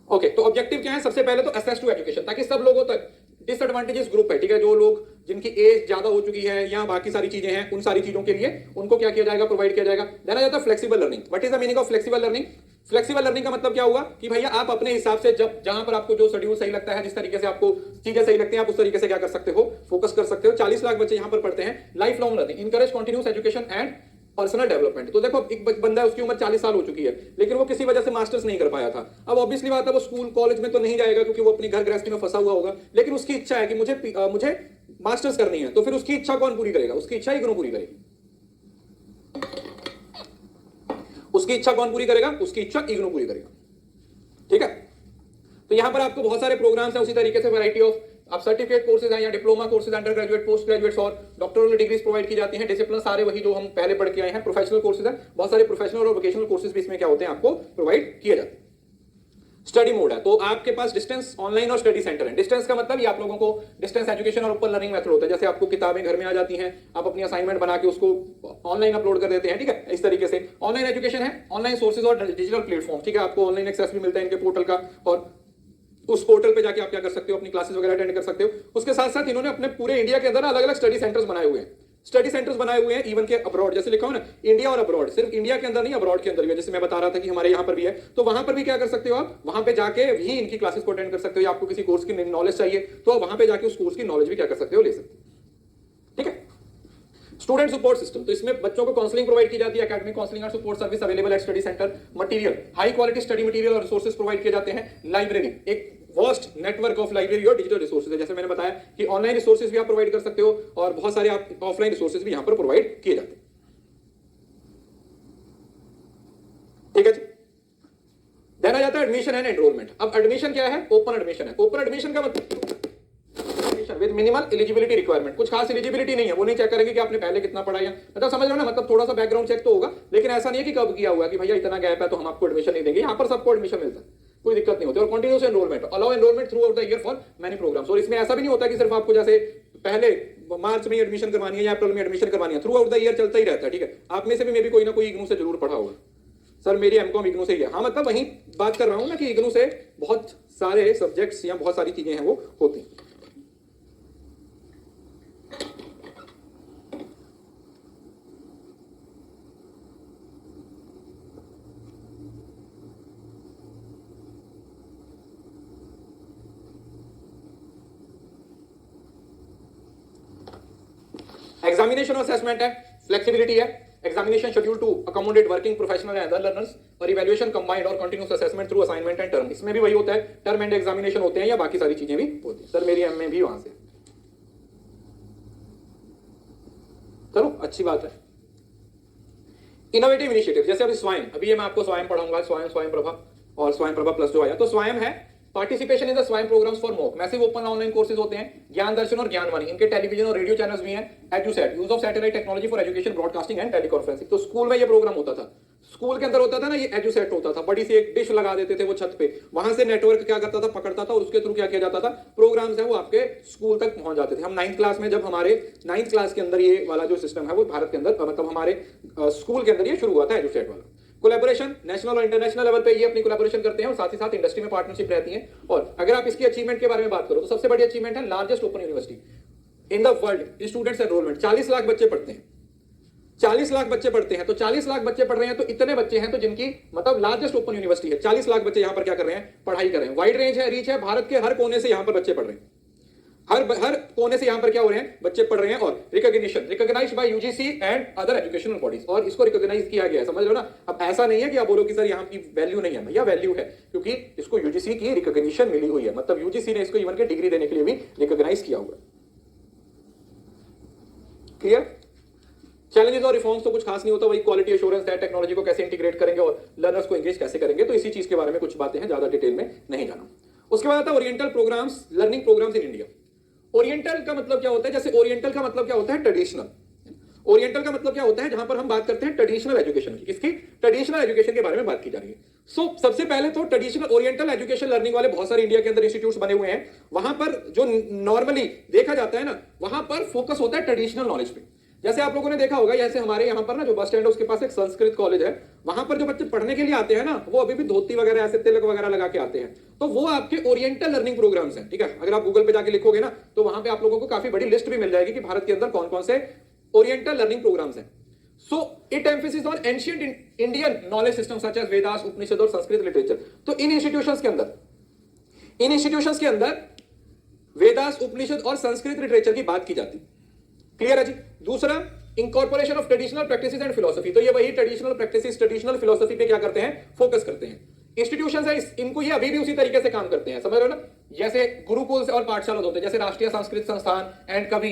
ओके, तो ऑब्जेक्टिव क्या है, सबसे पहले तो एक्सेस टू एजुकेशन, ताकि सब लोगों तक, डिसएडवांटेजेस ग्रुप है, ठीक है, जो लोग जिनकी एज ज्यादा हो चुकी है या बाकी सारी चीजें हैं, उन सारी चीजों के लिए उनको क्या किया जाएगा, प्रोवाइड किया जाएगा। देना जाता है flexible learning. What is the meaning of flexible learning? Flexible learning का मतलब क्या हुआ कि भैया आप अपने हिसाब से, जब जहां पर आपको जो शेड्यूल सही लगता है, जिस तरीके से आपको चीजें सही लगती हैं, आप उस तरीके से क्या कर सकते हो, फोकस कर सकते हो। 40 लाख बच्चे यहां पर पढ़ते हैं। Life long learning, encourage continuous education and personal development. तो देखो, एक बंदा है, उसकी उम्र 40 साल हो चुकी है, लेकिन वो किसी वजह से मास्टर्स नहीं कर पाया था। अब ऑब्वियसली बात है, वो स्कूल कॉलेज में तो नहीं जाएगा, क्योंकि वो अपनी घर गृहस्थी में फंसा हुआ होगा, लेकिन उसकी इच्छा है कि मुझे मास्टर्स करनी है। तो फिर उसकी इच्छा कौन पूरी करेगा? उसकी इच्छा इग्नू पूरी करेगी। उसकी इच्छा कौन पूरी करेगा? उसकी इच्छा इग्नू पूरी करेगा, ठीक है। तो यहां पर आपको बहुत सारे प्रोग्राम्स हैं, उसी तरीके से वैरायटी ऑफ अब सर्टिफिकेट कोर्सेज हैं या diploma courses, under graduate, post graduates और डॉक्टरल डिग्रीज प्रोवाइड की जाती हैं। डिसिप्लिन सारे वही जो हम पहले पढ़ के आए हैं। प्रोफेशनल कोर्सेज हैं, बहुत सारे प्रोफेशनल और वोकेशनल कोर्सेज भी इसमें क्या होते हैं, आपको प्रोवाइड किए जाते हैं। स्टडी मोड है, तो आपके पास डिस्टेंस, ऑनलाइन और स्टडी सेंटर है। डिस्टेंस का मतलब ये आप लोगों को डिस्टेंस एजुकेशन और ओपन लर्निंग मेथड होता है। जैसे आपको किताबें घर में आ जाती हैं, आप अपनी असाइनमेंट बना के उसको ऑनलाइन अपलोड कर देते हैं, ठीक है, इस तरीके से ऑनलाइन एजुकेशन है। ऑनलाइन सोर्सेज और डिजिटल प्लेटफॉर्म, ठीक है, आपको ऑनलाइन एक्सेस भी मिलता है इनके पोर्टल का, और उस पोर्टल पे जाके आप क्या कर सकते हो, अपनी क्लासेस वगैरह अटेंड कर सकते हो। उसके साथ साथ इन्होंने अपने पूरे इंडिया के अंदर अलग अलग स्टडी सेंटर्स बनाए हुए हैं। स्टडी सेंटर्स बनाए हुए हैं इवन के अब्रॉड, जैसे लिखा हो ना इंडिया और अब्रॉड, सिर्फ इंडिया के अंदर नहीं, अब्रॉड के अंदर भी है। जैसे मैं बता रहा था कि हमारे यहाँ पर भी है, तो वहां पर भी क्या कर सकते हो आप, वहां पे जाके भी इनकी क्लासेस को अटेंड कर सकते हो। या आपको किसी कोर्स की नॉलेज चाहिए, तो आप वहां पे जाके उस कोर्स की नॉलेज भी क्या कर सकते हो, ले सकते हो, ठीक है। स्टूडेंट सपोर्ट सिस्टम, तो इसमें बच्चों को काउंसलिंग प्रोवाइड की जाती है। Academic counselling and support service available at study centre. Material, high quality study material और रिसोर्सेज प्रोवाइड किए जाते हैं। लाइब्रेरी, एक वास्ट नेटवर्क ऑफ लाइब्रेरी और डिजिटल रिसोर्सेज है। जैसे मैंने बताया कि ऑनलाइन रिसोर्सेज भी आप प्रोवाइड कर सकते हो, और बहुत सारे आप ऑफलाइन रिसोर्सेज भी यहां पर प्रोवाइड किए जाते हैं, ठीक है जी। देन आ जाता है एडमिशन एंड एनरोलमेंट। अब एडमिशन क्या है? ओपन एडमिशन है। ओपन एडमिशन का मतलब विद मिनिमल एलिजिबिलिटी रिक्वायरमेंट, कुछ खास एलिजिबिलिटी नहीं है, वो नहीं चेक करेंगे कि आपने पहले कितना पढ़ा है, मतलब समझ रहे हो ना, मतलब थोड़ा सा बैकग्राउंड चेक तो होगा, लेकिन ऐसा नहीं है कि कब किया हुआ कि भैया इतना गैप है तो हम आपको एडमिशन नहीं देंगे। यहाँ पर सबको एडमिशन मिलता है, कोई दिक्कत नहीं होती। और continuous enrolment, allow enrolment throughout the year for many programmes. और इसमें ऐसा भी नहीं होता कि सिर्फ आपको जैसे पहले मार्च में एडमिशन करवानी है या अप्रैल में एडमिशन करवानी है, थ्रू आउट द ईयर चलता ही रहता है, ठीक है। आप में से भी मे भी कोई ना कोई इग्नू से जरूर पढ़ा होगा। सर मेरी एमकॉम इग्नू से ही है, हाँ, मतलब वही बात कर रहा हूं ना कि इग्नू से बहुत सारे सब्जेक्ट्स या बहुत सारी चीजें हैं वो होती हैं। एग्जामिनेशन और असेसमेंट है, फ्लेक्सिबिलिटी है। Examination schedule to accommodate working professional and other learners, और इवैल्यूएशन कंबाइंड और continuous assessment through assignment and term. इसमें भी वही होता है, टर्म एंड एग्जामिनेशन होते हैं या बाकी सारी चीजें भी होती हैं। सर मेरी एम में भी वहां से, चलो अच्छी बात है। इनोवेटिव इनिशिएटिव, जैसे अभी स्वयं, अभी ये मैं आपको स्वयं पढ़ाऊंगा, स्वयं, स्वयं प्रभा और स्वयं प्रभा प्लस जो आया, तो स्वयं है participation in the Swayam programmes for MOOC, massive open online courses होते हैं। ज्ञान दर्शन और ज्ञानवाणी, इनके टेलीविजन और रेडियो चैनल्स भी हैं। Edusat, use of satellite technology for education, broadcasting and teleconferencing. तो स्कूल में ये प्रोग्राम होता था, स्कूल के अंदर होता था ना, ये एजुसेट होता था, बड़ी सी एक डिश लगा देते थे वो छत पे, वहां से नेटवर्क क्या करता था, पकड़ता था, और उसके थ्रू क्या किया जाता था, प्रोग्राम्स है वो आपके स्कूल तक पहुंच जाते थे। हम 9th क्लास में, जब हमारे 9th क्लास के अंदर ये वाला जो सिस्टम है वो भारत के अंदर, मतलब हमारे स्कूल के अंदर ये शुरू हुआ था, एजुसेट वाला। कोलैबोरेशन, नेशनल और इंटरनेशनल लेवल पे ये अपनी कोलैबोरेशन करते हैं, और साथ ही साथ इंडस्ट्री में पार्टनरशिप रहती है। और अगर आप इसकी अचीवमेंट के बारे में बात करो तो सबसे बड़ी अचीवमेंट है largest open university in the world, students enrolment. 40 lakh बच्चे पढ़ते हैं, 40 लाख बच्चे पढ़ते हैं, तो 40 लाख बच्चे पढ़ रहे हैं, तो इतने बच्चे हैं तो जिनकी मतलब लार्जेस्ट ओपन यूनिवर्सिटी है, 40 लाख बच्चे यहां पर क्या कर रहे हैं, पढ़ाई कर रहे हैं। वाइड रेंज है, रीच है, भारत के हर कोने से यहां पर बच्चे पढ़ रहे हैं, हर कोने से यहां पर क्या हो रहे हैं, बच्चे पढ़ रहे हैं। और recognised by UGC and other educational bodies, और इसको रिकॉग्नाइज किया गया है, समझ लो ना। अब ऐसा नहीं है कि आप बोलो कि सर यहां की वैल्यू नहीं है, भैया वैल्यू है, क्योंकि इसको यूजीसी की रिकॉग्निशन मिली हुई है, मतलब यूजीसी ने इसको इवन के डिग्री देने के लिए भी रिकॉग्नाइज किया हुआ है। क्लियर? चैलेंजेस और रिफॉर्म्स तो कुछ खास नहीं होता, वही क्वालिटी एश्योरेंस है, टेक्नोलॉजी को कैसे इंटीग्रेट करेंगे और लर्नर्स को एंगेज कैसे करेंगे, तो इसी चीज के बारे में कुछ बातें हैं, ज्यादा डिटेल में नहीं जाना। उसके बाद आता है oriental programmes, learning programmes in India. Oriental का मतलब क्या होता है, जैसे ओरिएंटल का मतलब क्या होता है, ट्रेडिशनल। ओरिएंटल का मतलब क्या होता है, जहां पर हम बात करते हैं ट्रेडिशनल एजुकेशन की, किसकी, ट्रेडिशनल एजुकेशन के बारे में बात की जा रही है। सो सबसे पहले तो ट्रेडिशनल ओरिएंटल एजुकेशन लर्निंग वाले बहुत सारे इंडिया के अंदर इंस्टीट्यूट्स बने हुए हैं, वहां पर जो नॉर्मली देखा जाता है ना, वहां पर फोकस होता है ट्रेडिशनल नॉलेज पे। जैसे आप लोगों ने देखा होगा, जैसे हमारे यहाँ पर ना जो बस स्टैंड है उसके पास एक संस्कृत कॉलेज है, वहां पर जो बच्चे पढ़ने के लिए आते हैं ना, वो अभी भी धोती वगैरह ऐसे तिलक वगैरह लगा के आते हैं, तो वो आपके ओरिएंटल लर्निंग प्रोग्राम्स हैं, ठीक है। अगर आप गूगल पे जाके लिखोगे ना, तो वहां पे आप लोगों को काफी बड़ी लिस्ट भी मिल जाएगी कि भारत के अंदर कौन कौन से ओरिएंटल लर्निंग प्रोग्राम्स हैं। So it emphasis on ancient Indian knowledge system such as Vedas, Upanishad और संस्कृत लिटरेचर। तो इन इंस्टीट्यूशंस के अंदर वेदास, उपनिषद और संस्कृत लिटरेचर की बात की जाती है। क्लियर है जी। दूसरा, incorporation of traditional practices and philosophy, तो ये वही ट्रेडिशनल प्रैक्टिसेस, ट्रेडिशनल फिलोसफी पे क्या करते हैं, फोकस करते हैं। इंस्टीट्यूशंस है, इनको ये अभी भी उसी तरीके से काम करते हैं, समझ रहे हो ना। जैसे गुरुकुल और पाठशाला होते हैं, जैसे राष्ट्रीय संस्कृत संस्थान एंड कवि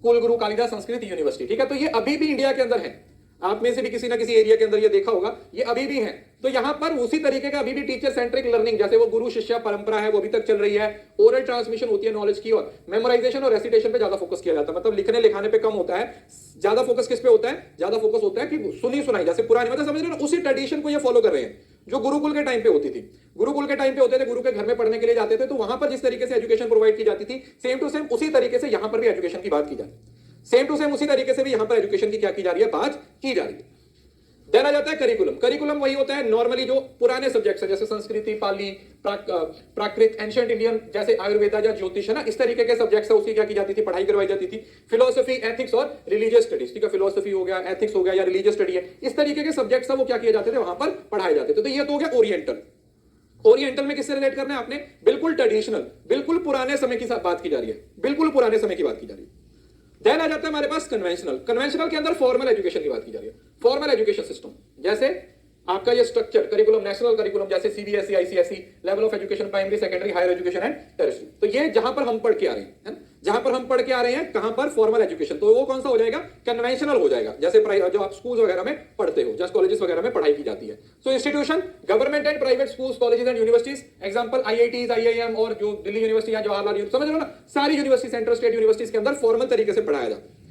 कुल गुरु कालिदास संस्कृत यूनिवर्सिटी, ठीक है, तो ये अभी भी इंडिया के अंदर है। आप में से भी किसी ना किसी एरिया के अंदर ये देखा होगा, ये अभी भी है। तो यहां पर उसी तरीके का अभी भी टीचर सेंट्रिक लर्निंग, जैसे वो गुरु शिष्य परंपरा है, वो अभी तक चल रही है। ओरल ट्रांसमिशन होती है नॉलेज की, और मेमोराइजेशन और रेसिटेशन पे ज्यादा फोकस किया जाता है, मतलब लिखने लिखाने पे कम होता है, ज्यादा फोकस किस पे होता है, ज्यादा फोकस होता है कि सुनी सुनाई, जैसे पुरानी, मतलब समझ रहे हो ना, उसी ट्रेडिशन को ये फॉलो कर रहे हैं जो गुरुकुल के टाइम पे होती थी। गुरुकुल के टाइम पे होते थे, गुरु के घर में पढ़ने के लिए जाते थे, तो वहां पर जिस तरीके से एजुकेशन प्रोवाइड की जाती थी, सेम टू सेम उसी तरीके से यहां पर भी एजुकेशन की बात की जाती है। सेम टू सेम उसी तरीके से भी यहां पर एजुकेशन की क्या की जा रही है, बात की जा रही है। देन आ जाता है करिकुलम। करिकुलम वही होता है नॉर्मली जो पुराने सब्जेक्ट्स है, जैसे संस्कृति, पाली, प्राकृत, एंशिएंट इंडियन, जैसे आयुर्वेदा या ज्योतिष है ना, इस तरीके के सब्जेक्ट्स है, उसकी क्या की जाती थी, पढ़ाई करवाई जाती थी। फिलोसफी, एथिक्स और रिलीजियस स्टडीज, ठीक है, फिलोसफी हो गया, एथिक्स हो गया या रिलीजियस स्टडी है, इस तरीके के सब्जेक्ट्स है वो क्या किए जाते थे, वहां पर पढ़ाए जाते थे। तो ये तो हो गया ओरिएंटल। ओरिएंटल में किससे रिलेट करना है आपने, बिल्कुल ट्रेडिशनल, बिल्कुल पुराने समय की बात की जा रही है, बिल्कुल पुराने समय की बात की जा रही है। देन आ जाता है हमारे पास कन्वेंशनल। कन्वेंशनल के अंदर फॉर्मल एजुकेशन की बात की जा रही है, फॉर्मल एजुकेशन सिस्टम, जैसे आपका ये स्ट्रक्चर करिकुलम, नेशनल करिकुलम, जैसे CBSE, ICSE, level of education, primary, secondary, higher education and tertiary. तो ये जहां पर हम पढ़ के आ रहे हैं, है ना, जहां पर हम पढ़ के आ रहे हैं, कहां पर, फॉर्मल एजुकेशन, तो वो कौन सा हो जाएगा, कन्वेंशनल हो जाएगा, जैसे जो आप स्कूल वगैरह में पढ़ते हो, जैसे कॉलेजेस वगैरह में पढ़ाई की जाती है। So institution, government and private schools, colleges and universities, example IITs, IIM और जो दिल्ली यूनिवर्सिटी या जवाहरलाल, समझ रहे हो ना, सारी यूनिवर्सिटी, सेंट्रल स्टेट यूनिवर्सिटीज के अंदर फॉर्मल तरीके से पढ़ाया जाता है।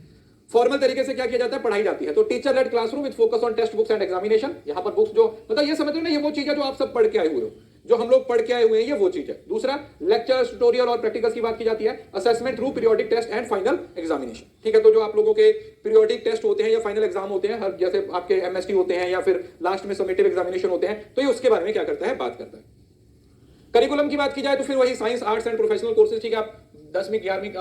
फॉर्मल तरीके से क्या किया जाता है, पढ़ाई जाती है। तो teacher led classroom with focus on textbooks and examination, यहां पर बुक्स जो मतलब ये समझ रहे हो ना, ये वो चीज है जो आप सब पढ़ के आए हुए हो, जो हम लोग पढ़ के आए हुए हैं, ये वो चीज है। दूसरा, लेक्चर, ट्यूटोरियल और प्रैक्टिकल्स की बात की जाती है। Assessment through periodic test and final examination, ठीक है, तो जो आप लोगों के पीरियोडिक टेस्ट होते हैं या फाइनल एग्जाम होते हैं, हर जैसे आपके एमएसटी होते हैं या फिर लास्ट में समेटिव एग्जामिनेशन होते हैं, तो ये उसके बारे में क्या करता है, बात करता है। करिकुलम की बात की जाए तो फिर वही science, arts and professional courses, ठीक है, आप 10वीं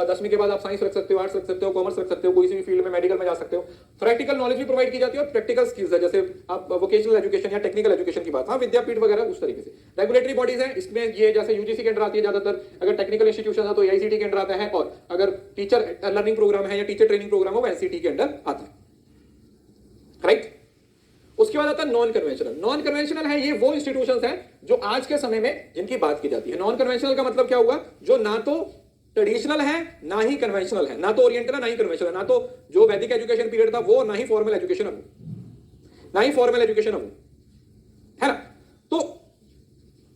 10वीं के बाद आप साइंस रख सकते हो, आर्ट्स रख सकते हो, कॉमर्स रख सकते हो, कोई सी भी फील्ड में, मेडिकल में जा सकते हो। प्रैक्टिकल नॉलेज भी प्रोवाइड की जाती है और प्रैक्टिकल स्किल्स है, जैसे आप वोकेशनल एजुकेशन या टेक्निकल एजुकेशन की बात, हाँ, विद्यापीठ वगैरह उस तरीके से। रेगुलेटरी बॉडीज है, इसमें ये जैसे यूजीसी के अंडर आती है ज्यादातर, अगर टेक्निकल इंस्टीट्यूशन है तो एआईसीटी के अंडर आता है, और अगर टीचर लर्निंग प्रोग्राम है या टीचर ट्रेनिंग प्रोग्राम है वो एनसीटी के अंडर आता है, राइट। उसके बाद आता है नॉन कन्वेंशनल। नॉन कन्वेंशनल है, ये वो इंस्टीट्यूशंस हैं जो आज के समय में जिनकी बात की जाती है। नॉन कन्वेंशनल का मतलब क्या हुआ, जो ना तो ट्रेडिशनल है ना ही कन्वेंशनल है, ना तो ओरिएंटल है ना ही कन्वेंशनल है, ना तो जो वैदिक एजुकेशन पीरियड था वो, ना ही फॉर्मल एजुकेशन ना ही फॉर्मल एजुकेशन है ना। तो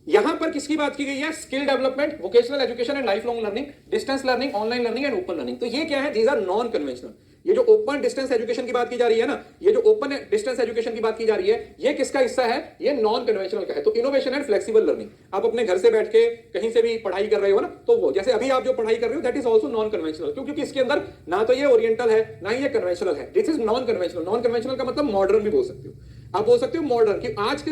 यहां पर किसकी बात की गई है, skill development, vocational education and life long learning, distance learning, online learning and open learning. तो ये क्या है, दीज आर नॉन कन्वेंशनल। ये जो ओपन डिस्टेंस एजुकेशन की बात की जा रही है ना, ये जो ओपन डिस्टेंस एजुकेशन की बात की जा रही है, ये किसका हिस्सा है, ये नॉन कन्वेंशनल का है। तो इनोवेशन एंड फ्लेक्सिबल लर्निंग, आप अपने घर से बैठ के कहीं से भी पढ़ाई कर रहे हो ना, तो वो जैसे अभी आप जो पढ़ाई कर रहे हो, that is also non conventional, क्योंकि इसके अंदर ना तो ये ओरिएंटल है ना ही ये कन्वेंशनल है, this is non conventional. Non conventional का मतलब मॉडर्न भी बोल सकते हो, आप बोल सकते हो मॉडर्न, कि आज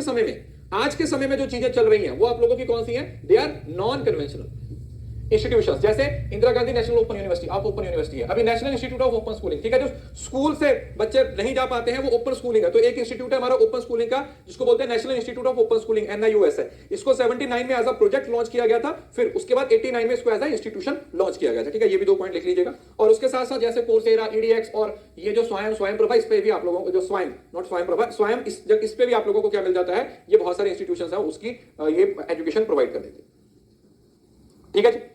के समय में जो चीजें चल रही हैं वो आप लोगों की कौन सी हैं, they are non conventional. Institutions, जैसे Indira Gandhi national open university, आप ओपन यूनिवर्सिटी है, अभी national institute of open schooling, ठीक है, जो स्कूल से बच्चे नहीं जा पाते हैं वो ओपन स्कूलिंग है। तो एक इंस्टीट्यूट है हमारा ओपन स्कूलिंग का जिसको बोलते हैं national institute of open schooling, NIOS है। इसको 79 में एज अ प्रोजेक्ट लॉन्च किया गया था, फिर उसके बाद 89 में इसको एज अ इंस्टीट्यूशन लॉन्च किया गया था, ठीक है, ये भी 2 पॉइंट लिख लीजिएगा। और उसके साथ साथ जैसे कोर्सेरा, EDX और ये जो स्वयं प्रभा, इस पे भी आप लोगों को जो स्वयं नॉट स्वयं प्रभा स्वयं इस पे भी आप लोगों को क्या मिल जाता है, ये बहुत सारे इंस्टीट्यूशंस हैं उसकी ये एजुकेशन प्रोवाइड कर देते हैं, ठीक है जी।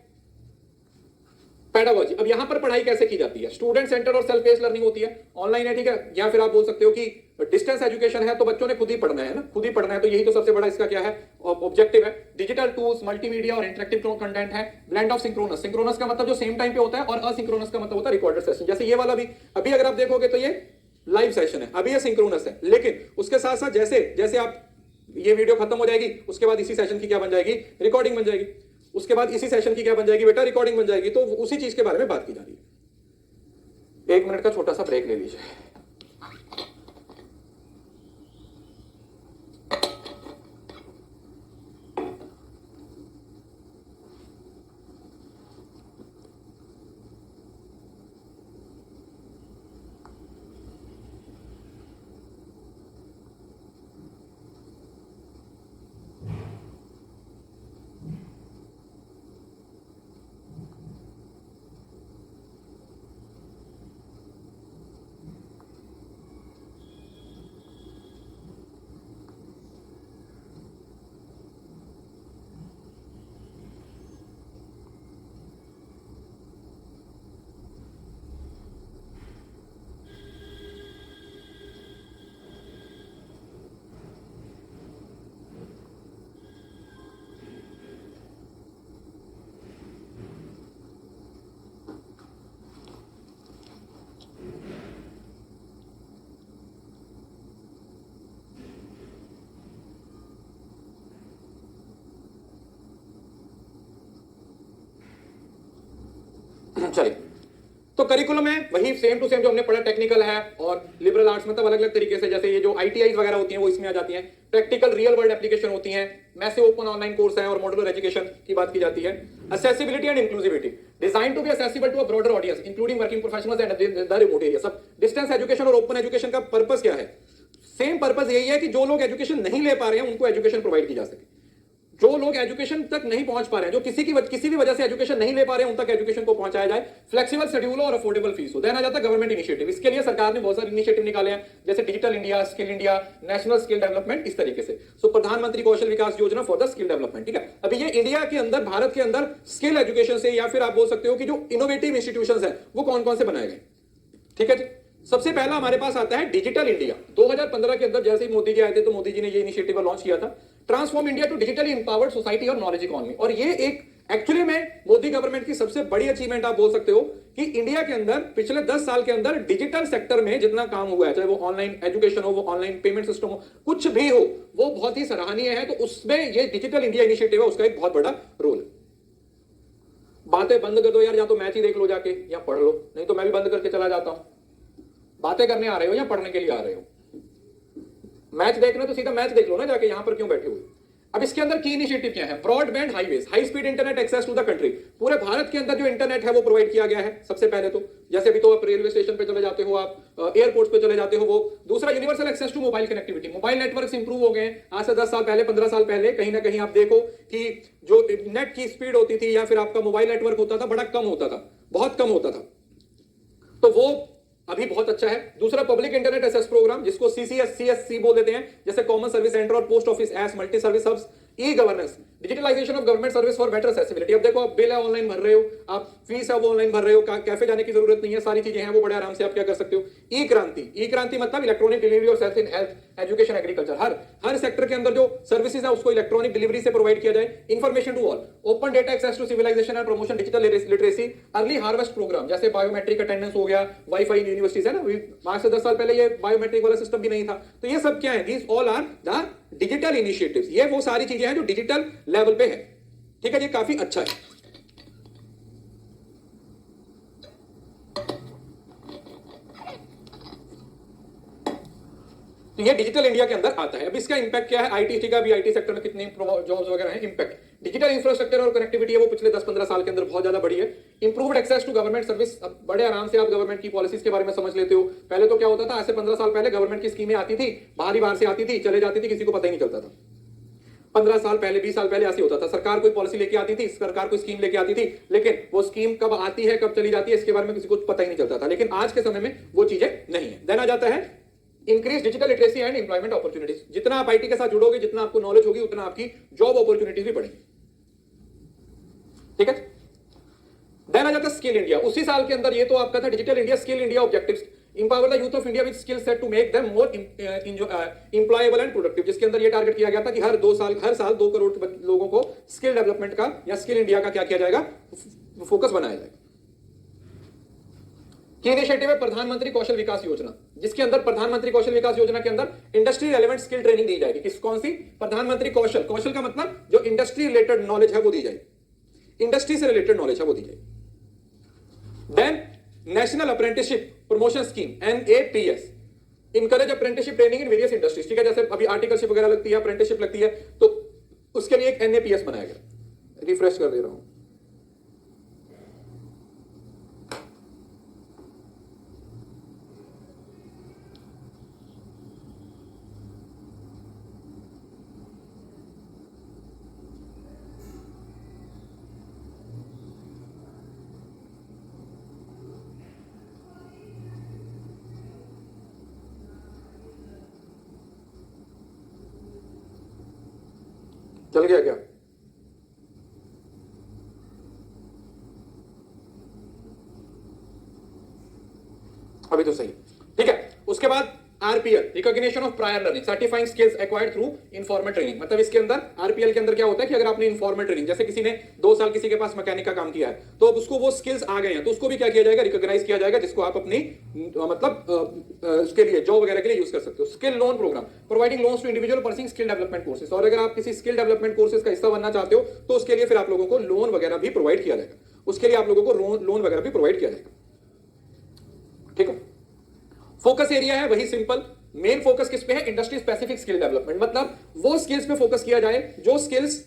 पेडागोजी, अब यहां पर पढ़ाई कैसे की जाती है, स्टूडेंट सेंटर और सेल्फ बेस्ड लर्निंग होती है, ऑनलाइन है, ठीक है, या फिर आप बोल सकते हो कि डिस्टेंस एजुकेशन है, तो बच्चों ने खुद ही पढ़ना है ना, खुद ही पढ़ना है, तो यही तो सबसे बड़ा इसका क्या है ऑब्जेक्टिव है। डिजिटल टूल्स, मल्टीमीडिया और इंटरेक्टिव कंटेंट है। ब्लेंड ऑफ सिंक्रोनस, सिंक्रोनस का मतलब जो सेम टाइम पे होता है, और असिंक्रोनस का मतलब होता है रिकॉर्डेड सेशन, जैसे ये वाला भी अभी अगर आप देखोगे तो ये लाइव सेशन है, अभी ये सिंक्रोनस है, लेकिन उसके साथ साथ जैसे जैसे आप ये वीडियो खत्म हो जाएगी उसके बाद इसी सेशन की क्या बन जाएगी, रिकॉर्डिंग बन जाएगी, उसके बाद इसी सेशन की क्या बन जाएगी बेटा, रिकॉर्डिंग बन जाएगी। तो उसी चीज के बारे में बात की जा रही है। 1 मिनट का छोटा सा ब्रेक ले लीजिए। चलिए, तो करिकुलम है वही सेम टू सेम जो हमने पढ़ा, टेक्निकल है और लिबरल आर्ट्स, मतलब अलग अलग तरीके से, जैसे ये जो ITIs वगैरह होती हैं वो इसमें आ जाती हैं। प्रैक्टिकल रियल वर्ल्ड एप्लीकेशन होती हैं, मैसिव ओपन ऑनलाइन कोर्स है और मॉड्यूलर एजुकेशन की बात की जाती है। Accessibility and inclusivity, design to be accessible to a broader audience including working professionals and the remote area. सब डिस्टेंस एजुकेशन और ओपन एजुकेशन का पर्पस क्या है, सेम पर्पस यही है कि जो लोग एजुकेशन नहीं ले पा रहे हैं उनको एजुकेशन प्रोवाइड की जा सके, जो लोग एजुकेशन तक नहीं पहुंच पा रहे हैं, जो किसी भी वजह से एजुकेशन नहीं ले पा रहे हैं, उन तक एजुकेशन को पहुंचाया जाए, फ्लेक्सिबल शेड्यूल और अफोर्डेबल फीस हो। देन आ जाता है गवर्नमेंट इनिशिएटिव, इसके लिए सरकार ने बहुत सारे इनिशिएटिव निकाले हैं, जैसे digital India, skill India, national skill development, इस तरीके से। सो प्रधानमंत्री कौशल विकास योजना फॉर द स्किल डेवलपमेंट, ठीक है। अभी ये इंडिया के अंदर, भारत के अंदर स्किल एजुकेशन से, या फिर आप बोल सकते हो कि जो इनोवेटिव इंस्टीट्यूशन है वो कौन कौन से बनाए गए, ठीक है जी। सबसे पहला हमारे पास आता है डिजिटल इंडिया। 2015 के अंदर जैसे ही मोदी जी आए थे तो मोदी जी ने ये इनिशिएटिव लॉन्च किया था, transform India to digitally empowered society और नॉलेज इकोनॉमी। और ये एक एक्चुअली में मोदी गवर्नमेंट की सबसे बड़ी अचीवमेंट आप बोल सकते हो कि इंडिया के अंदर पिछले 10 साल के अंदर डिजिटल सेक्टर में जितना काम हुआ है, चाहे वो ऑनलाइन एजुकेशन हो, वो ऑनलाइन पेमेंट सिस्टम हो, कुछ भी हो, वो बहुत ही सराहनीय है। तो उसमें ये डिजिटल इंडिया इनिशिएटिव है, उसका एक बहुत बड़ा रोल है। बातें बंद कर दो यार, या तो मैच ही देख लो जाके या पढ़ लो, नहीं तो मैं भी बंद करके चला जाता हूं। बातें करने आ रहे हो या पढ़ने के लिए आ रहे हो? मैच देखना तो सीधा मैच देख लो ना जाके, यहां पर क्यों बैठे हुए? अब इसके अंदर की इनिशिएटिव क्या है, broadband highways, high speed internet access to the country. पूरे भारत के अंदर जो इंटरनेट है वो प्रोवाइड किया गया है सबसे पहले तो, जैसे अभी तो आप रेलवे स्टेशन पे चले जाते हो, आप एयरपोर्ट पे चले जाते हो वो। दूसरा universal access to mobile connectivity, mobile network improve हो गए आज से 10 साल पहले, 15 साल पहले कहीं ना कहीं आप देखो कि जो नेट की स्पीड होती थी या फिर आपका मोबाइल नेटवर्क होता था बड़ा कम होता था, बहुत कम होता था, तो वो अभी बहुत अच्छा है। दूसरा पब्लिक इंटरनेट एक्सेस प्रोग्राम, जिसको CSC बोल देते हैं, जैसे कॉमन सर्विस सेंटर और post office as multi service hubs. E governance, digitalisation of government service for better accessibility. अब देखो, आप बिल है ऑनलाइन भर रहे हो, आप फीस है वो ऑनलाइन भर रहे हो, कैफे जाने की जरूरत नहीं है, सारी चीजें हैं वो बड़े आराम से आप क्या कर सकते हो। ई क्रांति मतलब इलेक्ट्रॉनिक डिलीवरी और service in health, education, agriculture, her sector के अंदर जो सर्विसेज है उसको इलेक्ट्रॉनिक डिलीवरी से प्रोवाइड किया जाए। Information to all, open data access to civilisation and promotion digital literacy. Early harvest programme, जैसे बायोमेट्रिक अटेंडेंस हो गया, वाईफाई यूनिवर्सिटीज है ना, आज से 10 साल पहले ये बायोमेट्रिक वाला सिस्टम भी नहीं था। तो ये सब क्या है, these all are the digital initiatives. ये वो सारी चीजें हैं जो डिजिटल लेवल पे है, ठीक है, ये काफी अच्छा है। तो ये डिजिटल इंडिया के अंदर आता है। अब इसका इंपैक्ट क्या है, आईटी का भी, आईटी सेक्टर में कितने जॉब्स वगैरह हैं, इंपैक्ट डिजिटल इंफ्रास्ट्रक्चर और कनेक्टिविटी है वो पिछले 10-15 साल के अंदर बहुत ज्यादा बढ़ी है। Improved access to government service, बड़े आराम से आप गवर्नमेंट की पॉलिसीज के बारे में समझ लेते हो। पहले तो क्या होता था, आज से 15 साल पहले गवर्नमेंट की स्कीमें आती थी, बाहर से आती थी, चले जाती थी, किसी को पता ही नहीं चलता था। 15 साल पहले, 20 साल पहले ऐसे होता था, सरकार कोई पॉलिसी लेके आती थी, सरकार कोई स्कीम लेके आती थी, लेकिन वो स्कीम कब आती है कब चली जाती है इसके बारे में किसी को पता ही नहीं चलता था। लेकिन आज के समय में वो चीजें नहीं है। देन आ जाता है increase digital literacy and employment opportunities. जितना आप आईटी के साथ जुड़ोगे, जितना आपको नॉलेज होगी, उतना आपकी जॉब अपॉर्चुनिटीज भी बढ़ेगी। ठीक है। देन आ जाता है स्किल इंडिया। उसी साल के अंदर, ये तो आपका था digital India, skill India objectives, empower the youth of India with skill set to make them more employable and productive, जिसके अंदर ये टारगेट किया गया था कि हर साल 2 करोड़ लोगों को स्किल डेवलपमेंट का या स्किल इंडिया का क्या किया जाएगा, फोकस बनाया जाएगा। की इनिशिएटिव है प्रधानमंत्री कौशल विकास योजना, जिसके अंदर प्रधानमंत्री कौशल विकास योजना के अंदर इंडस्ट्री रेलेवेंट स्किल ट्रेनिंग दी जाएगी। कौन सी? प्रधानमंत्री कौशल का मतलब जो इंडस्ट्री रिलेटेड नॉलेज है वो दी जाएगी, इंडस्ट्री से रिलेटेड नॉलेज है वो दी जाएगी। Then national apprenticeship promotion scheme NAPS, encourage apprenticeship training in various industries. ठीक है, जैसे अभी आर्टिकलशिप वगैरह लगती है, अप्रेंटिसशिप लगती है, तो उसके लिए एक NAPS बनाया गया। रिफ्रेश कर दे रहा हूं। चल गया क्या? अभी तो सही। ठीक है, उसके बाद RPL, recognition of prior learning, certifying skills acquired through informal training. मतलब इसके अंदर RPL के अंदर क्या होता है कि अगर आपने इनफॉर्मल ट्रेनिंग, जैसे किसी ने 2 साल किसी के पास मैकेनिक का काम किया है, तो अब उसको वो स्किल्स आ गए हैं, तो उसको भी क्या किया जाएगा, रिकॉग्नाइज किया जाएगा, जिसको आप अपनी मतलब उसके लिए जॉब वगैरह के लिए यूज कर सकते हो। Skill loan programme, providing loans to individual pursuing skill development courses. और अगर आप किसी स्किल डेवलपमेंट कोर्सेज का हिस्सा बनना चाहते हो तो उसके लिए फिर आप लोगों को लोन वगैरह भी प्रोवाइड किया जाएगा, उसके लिए आप लोगों को लोन वगैरह भी प्रोवाइड किया जाएगा। ठीक है। फोकस एरिया है वही सिंपल, मेन फोकस किस पे है, इंडस्ट्री स्पेसिफिक स्किल डेवलपमेंट। मतलब वो स्किल्स पे फोकस किया जाए जो स्किल्स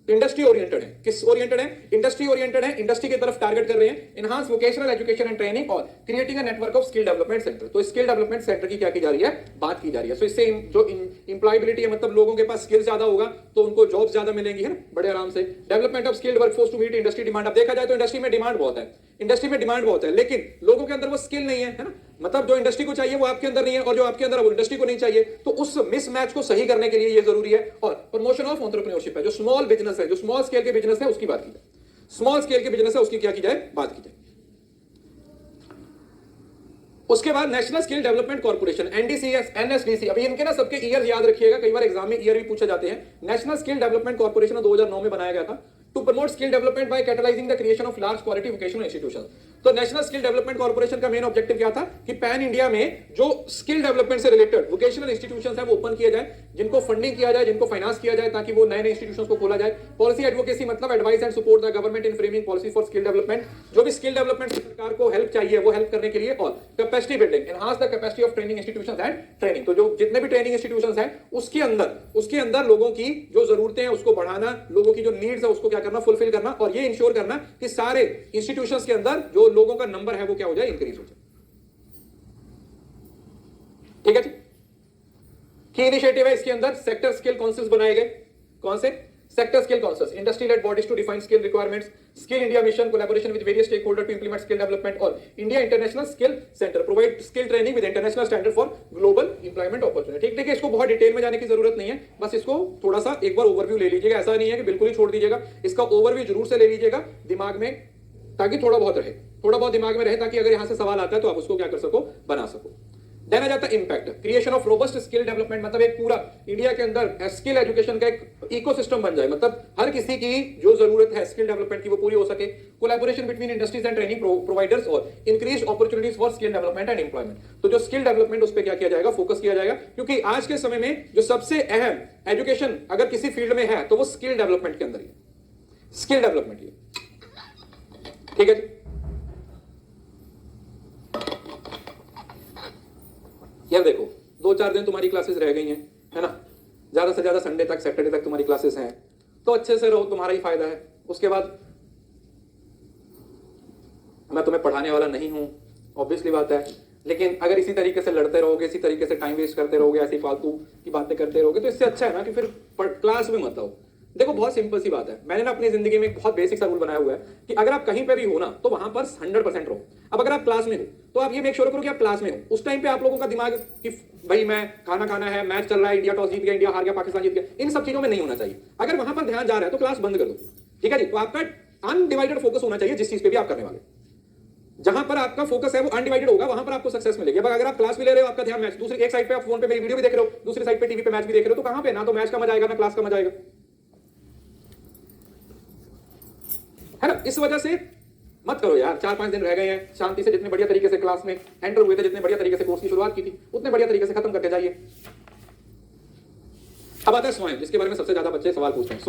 इंडस्ट्री ओरिएंटेड है। किस ओरिएंटेड है? इंडस्ट्री ओरिएंटेड है, इंडस्ट्री की तरफ टारगेट कर रहे हैं। Enhance vocational education and training और creating a network of skill development center. तो स्किल डेवलपमेंट सेंटर की क्या की जा रही है, बात की जा रही है। सो इससे जो इंप्लॉयबिलिटी है, मतलब लोगों के पास स्किल ज्यादा होगा तो उनको जॉब ज्यादा मिलेंगी, है ना, बड़े आराम से। Development of skilled workforce to meet industry demand. अब देखा जाए तो इंडस्ट्री में डिमांड बहुत है, इंडस्ट्री में डिमांड बहुत है, लेकिन लोगों के अंदर वो स्किल नहीं है ना, मतलब जो इंडस्ट्री को चाहिए वो आपके अंदर नहीं है, और जो आपके अंदर है वो इंडस्ट्री को नहीं चाहिए। तो उस मिसमैच को सही करने के लिए ये जरूरी है। और प्रमोशन ऑफ एंटरप्रेन्योरशिप है, जो स्मॉल बिजनेस है, जो स्मॉल स्केल के बिजनेस है उसकी बात की जाए, स्मॉल स्केल के बिजनेस है उसकी क्या की जाए, बात की जाए। उसके बाद national skill development corporation NDCS NSDC। अभी इनके ना सबके ईयर याद रखिएगा, कई बार एग्जाम में ईयर भी पूछे जाते हैं। नेशनल स्किल डेवलपमेंट कॉर्पोरेशन 2009 में बनाया गया था to promote skill development by catalysing the creation of large quality vocational institution. तो नेशनल स्किल डेवलपमेंट कॉर्पोरेशन का मेन ऑब्जेक्टिव क्या था कि पैन इंडिया में जो स्किल डेवलपमेंट से रिलेटेड वोकेशनल इंस्टीट्यूशंस हैं वो ओपन किया जाए, जिनको फंडिंग किया जाए, जिनको फाइनेंस किया जाए, ताकि वो नए नए इंस्टीट्यूशंस को खोला जाए। पॉलिसी एडवोकेसी मतलब advice and support the government in framing policy for skill development. जो भी स्किल डेवलपमेंट सरकार को हेल्प चाहिए वो हेल्प करने के लिए। और capacity building, enhance the capacity of training institutions and training. तो जो जितने भी ट्रेनिंग इंस्टीट्यूशंस हैं उसके अंदर लोगों की जो जरूरतें हैं उसको बढ़ाना, लोगों की जो नीड्स है उसको क्या करना, फुलफिल करना, और ये इंश्योर करना कि सारे इंस्टीट्यूशंस के अंदर जो लोगों का नंबर है वो क्या हो जाए, इंक्रीज हो जाए। ठीक है जी। की इनिशिएटिव है इसके अंदर सेक्टर स्किल काउंसिल्स बनाए गए। कौन से? Sector skill councils, industry led bodies to define skill requirements, skill India mission collaboration with various stakeholder to implement skill development, और India international skill center provide skill training with international standard for global employment opportunity. ठीक है, इसको बहुत detail में जाने की जरूरत नहीं है, बस इसको थोड़ा सा एक बार ओवरव्यू ले लीजिएगा। ऐसा नहीं है कि बिल्कुल ही छोड़ दीजिएगा, इसका ओवरव्यू जरूर से ले लीजिएगा दिमाग में, ताकि थोड़ा बहुत रहे, थोड़ा बहुत दिमाग में रहे, ताकि अगर यहां से सवाल आता है तो आप उसको क्या कर सको, बना सको। देन आ जाता है impact, creation of robust skill development. मतलब एक पूरा इंडिया के अंदर स्किल एजुकेशन का एक इकोसिस्टम बन जाए, मतलब हर किसी की जो जरूरत है स्किल डेवलपमेंट की वो पूरी हो सके। Collaboration between industries and training providers और increase opportunities for skill development and employment. तो जो स्किल डेवलपमेंट उस पर क्या किया जाएगा, फोकस किया जाएगा, क्योंकि आज के समय में जो सबसे अहम एजुकेशन अगर किसी फील्ड में है तो वो स्किल डेवलपमेंट के अंदर ही, स्किल डेवलपमेंट ही। ठीक है जी। यार देखो, 2-4 दिन तुम्हारी क्लासेस रह गई हैं, है ना, ज्यादा से ज्यादा संडे तक, सैटरडे तक तुम्हारी क्लासेस हैं, तो अच्छे से रहो, तुम्हारा ही फायदा है। उसके बाद मैं तुम्हें पढ़ाने वाला नहीं हूं, ऑब्वियसली बात है, लेकिन अगर इसी तरीके से लड़ते रहोगे, इसी तरीके से टाइम वेस्ट करते रहोगे, ऐसी फालतू की बातें करते रहोगे, तो इससे अच्छा है ना कि फिर क्लास में मत आओ। देखो बहुत सिंपल सी बात है, मैंने ना अपनी जिंदगी में एक बहुत बेसिक सा रूल बनाया हुआ है कि अगर आप कहीं पे भी हो ना तो वहां पर 100% रहो। अब अगर आप क्लास में हो तो आप ये मेक श्योर करो कि आप क्लास में हो। उस टाइम पे आप लोगों का दिमाग कि भाई मैं खाना खाना है, मैच चल रहा है, इंडिया टॉस जीत गया, इंडिया हार गया, पाकिस्तान जीत गया, इन सब चीजों में नहीं होना चाहिए। अगर वहां पर ध्यान जा रहा है तो क्लास बंद कर दो, ठीक है जी। तो आपका अनडिवाइडेड फोकस होना चाहिए जिस चीज पे भी आप करने वाले। जहां पर आपका फोकस है वो अनडिवाइडेड होगा, वहां पर आपको सक्सेस मिलेगी। अब अगर आप क्लास भी ले रहे हो, आपका ध्यान मैच, दूसरी एक साइड पे आप फोन पे मेरी वीडियो भी देख रहे हो, दूसरी साइड पे टीवी पे मैच भी देख रहे हो, तो कहां पे ना तो मैच का मजा आएगा ना क्लास का मजा आएगा, है ना। इस वजह से मत करो यार। 4-5 दिन रह गए हैं, शांति से जितने बढ़िया तरीके से क्लास में एंटर हुए थे, जितने बढ़िया तरीके से कोर्स की शुरुआत की थी, उतने बढ़िया तरीके से खत्म करके जाइए। अब आता है स्वयं, जिसके बारे में सबसे ज्यादा बच्चे सवाल पूछते हैं।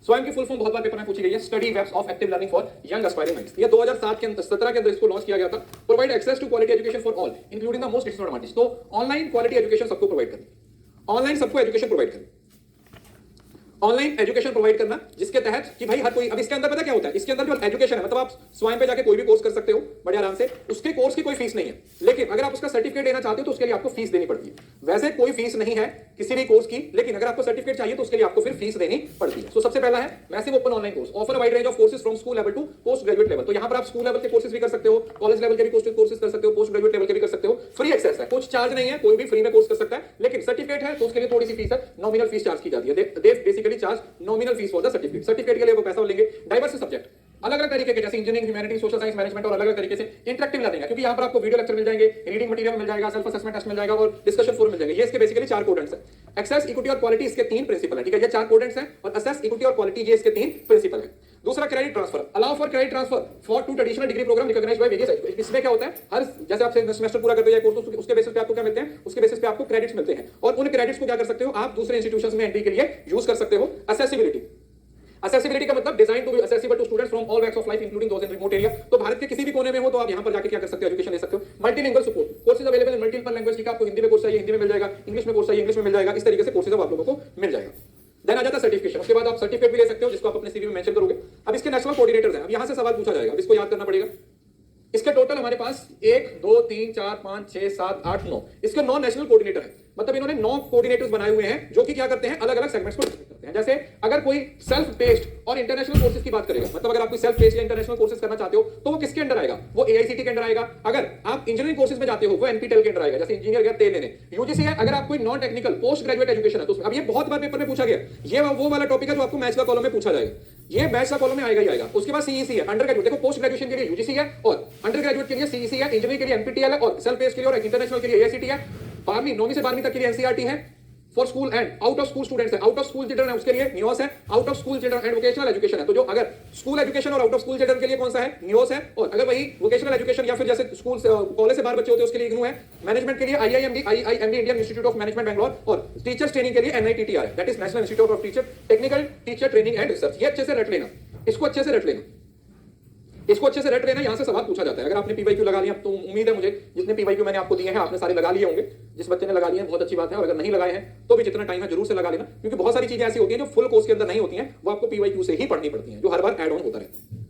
स्वयं की फुल फॉर्म बहुत बार पेपर में पूछी गई है, study webs of active learning for young aspiring minds. ये 2007 के अंदर 17 के अंदर इसको लॉन्च किया गया था। Provide access to quality education for all including the most disadvantage. तो ऑनलाइन क्वालिटी एजुकेशन सबको प्रोवाइड करनी, ऑनलाइन सबको एजुकेशन प्रोवाइड करनी, ऑनलाइन एजुकेशन प्रोवाइड करना, जिसके तहत कि भाई हर कोई, अब इसके अंदर पता क्या होता है, इसके अंदर जो एजुकेशन है, मतलब आप स्वयं पे जाके कोई भी कोर्स कर सकते हो बड़े आराम से, उसके कोर्स की कोई फीस नहीं है, लेकिन अगर आप उसका सर्टिफिकेट लेना चाहते हो तो उसके लिए आपको फीस देनी पड़ती है। वैसे कोई फीस नहीं है किसी भी कोर्स की, लेकिन अगर आपको सर्टिफिकेट चाहिए तो उसके लिए आपको फिर फीस देनी पड़ती है। तो सबसे पहला है massive open online course, offer wide range of courses from school level to post graduate level. तो यहां पर आप स्कूल लेवल के कोर्सेज भी कर सकते हो, कॉलेज लेवल के भी कोर्सेज कर सकते हो, पोस्ट ग्रेजुएट लेवल के भी कर सकते हो। फ्री एक्सेस है, कुछ चार्ज नहीं है, कोई भी फ्री में कोर्स कर सकता है, लेकिन सर्टिफिकेट है तो उसके लिए थोड़ी सी फीस है, नॉमिनल फीस चार्ज की जाती है। They basically charge nominal fees for the certificate. Certificate के लिए वो पैसा लेंगे। डाइवर्स सब्जेक्ट अलग अलग तरीके के, जैसे engineering, humanities, social science, management, और अलग अलग तरीके से इंटरेक्टिव लर्निंग है, क्योंकि यहां पर आपको वीडियो लेक्चर मिल जाएंगे, रीडिंग मटेरियल मिल जाएगा, सेल्फ असेसमेंट टेस्ट मिल जाएगा और डिस्कशन फोरम मिल जाएंगे। ये इसके बेसिकली 4 कोडेंट्स हैं। एक्सेस, इक्विटी और क्वालिटी इसके 3 प्रिंसिपल है, ठीक है। ये 4 कोडेंट्स हैं और असेस, इक्विटी और क्वालिटी ये इसके 3 प्रिंसिपल है। दूसरा credit transfer, allow for credit transfer for to traditional degree programme recognised by various. इसमें क्या होता है, हर जैसे आप सेमेस्टर पूरा करते जाए कोर्स, उसके बेसिस पे आपको क्या मिलते हैं, उसके बेसिस पे आपको क्रेडिट्स मिलते हैं, और उन क्रेडिट्स को क्या कर सकते हो आप दूसरे इंस्टीट्यूशंस में एंट्री के लिए यूज कर सकते हो। असेसिबिलिटी, असेसिबिलिटी का मतलब design to be accessible to students from all walks of life including those in remote area. तो भारत के किसी भी कोने में हो तो आप यहां पर जाके क्या कर सकते हो, एजुकेशन ले सकते हो। Multilingual support, courses available in multiple language, ठीक है। आपको हिंदी में कोर्स चाहिए हिंदी में मिल जाएगा, इंग्लिश में कोर्स चाहिए इंग्लिश में मिल जाएगा, इस तरीके से कोर्सेज आप लोगों को मिल जाएगा। देन आ जाता है सर्टिफिकेशन, उसके बाद आप सर्टिफिकेट भी ले सकते हो जिसको आप अपने सीवी में मेंशन करोगे। अब इसके नेशनल कोऑर्डिनेटर्स हैं, अब यहां से सवाल पूछा जाएगा, अब इसको याद करना पड़ेगा। इसके टोटल हमारे पास 1 2 3 4 5 6 7 8 9, इसके 9 नेशनल कोऑर्डिनेटर हैं। मतलब इन्होंने 9 कोऑर्डिनेटर्स बनाए हुए हैं जो कि क्या करते हैं, अलग अलग सेगमेंट्स को करते हैं। जैसे अगर कोई सेल्फ टेस्ट और इंटरनेशनल कोर्सेज की बात करेगा, मतलब अगर आप कोई सेल्फ टेस्ट या इंटरनेशनल कोर्सेज करना चाहते हो तो वो किसके अंडर आएगा, वो एआईसीटी के अंडर आएगा। अगर आप इंजीनियरिंग कोर्सेज में जाते हो वो एनपीटेल के अंडर आएगा, जैसे इंजीनियर गया तेल लेने। यूजीसी है, अगर आप कोई non technical post graduate education है तो उसमें, अब ये बहुत बार पेपर में पूछा गया, ये वो वाला टॉपिक है जो आपको मैथ्स का कॉलम में पूछा जाएगा, ये मैथ्स का कॉलम में आएगा ही आएगा। उसके बाद सीईसी है, अंडर ग्रेजुएट, देखो पोस्ट ग्रेजुएशन के लिए यूजीसी है और अंडर ग्रेजुएट के लिए सीईसी है, इंजीनियरिंग के लिए एनपीटीईएल है और सेल्फ टेस्ट के लिए और इंटरनेशनल के लिए एआईसीटी है। 12वीं 9वीं से 12वीं तक के लिए एनसीईआरटी है for school and out of school students है, आउट ऑफ स्कूल चिल्ड्रन है उसके लिए नियोस है, out of school children and vocational education है। तो जो अगर स्कूल एजुकेशन और आउट ऑफ स्कूल चिल्ड्रन के लिए कौन सा है, नियोस है, और अगर वही वोकेशनल एजुकेशन या फिर जैसे स्कूल कॉलेज से बाहर बच्चे होते हैं उसके लिए इग्नू है। मैनेजमेंट के लिए IIMB Indian institute of management Bangalore, और टीचर्स ट्रेनिंग के लिए एनआईटीटीआर है, that is national institute of teacher technical teacher training and research. ये अच्छे से रट लेना, इसको अच्छे से रट लेना, इसको अच्छे से रट लेना। यहां से सवाल पूछा जाता है। अगर आपने पीवाईक्यू लगा लिया तो उम्मीद है मुझे जितने पीवाईक्यू मैंने आपको दिए हैं आपने सारे लगा लिए होंगे। जिस बच्चे ने लगा लिए हैं बहुत अच्छी बात है, और अगर नहीं लगाए हैं तो भी जितना टाइम है जरूर से लगा लेना, क्योंकि बहुत सारी चीजें ऐसी होती हैं जो फुल कोर्स के अंदर नहीं होती हैं, वो आपको पीवाईक्यू से ही पढ़नी पड़ती हैं, जो हर बार ऐड ऑन होता रहता है।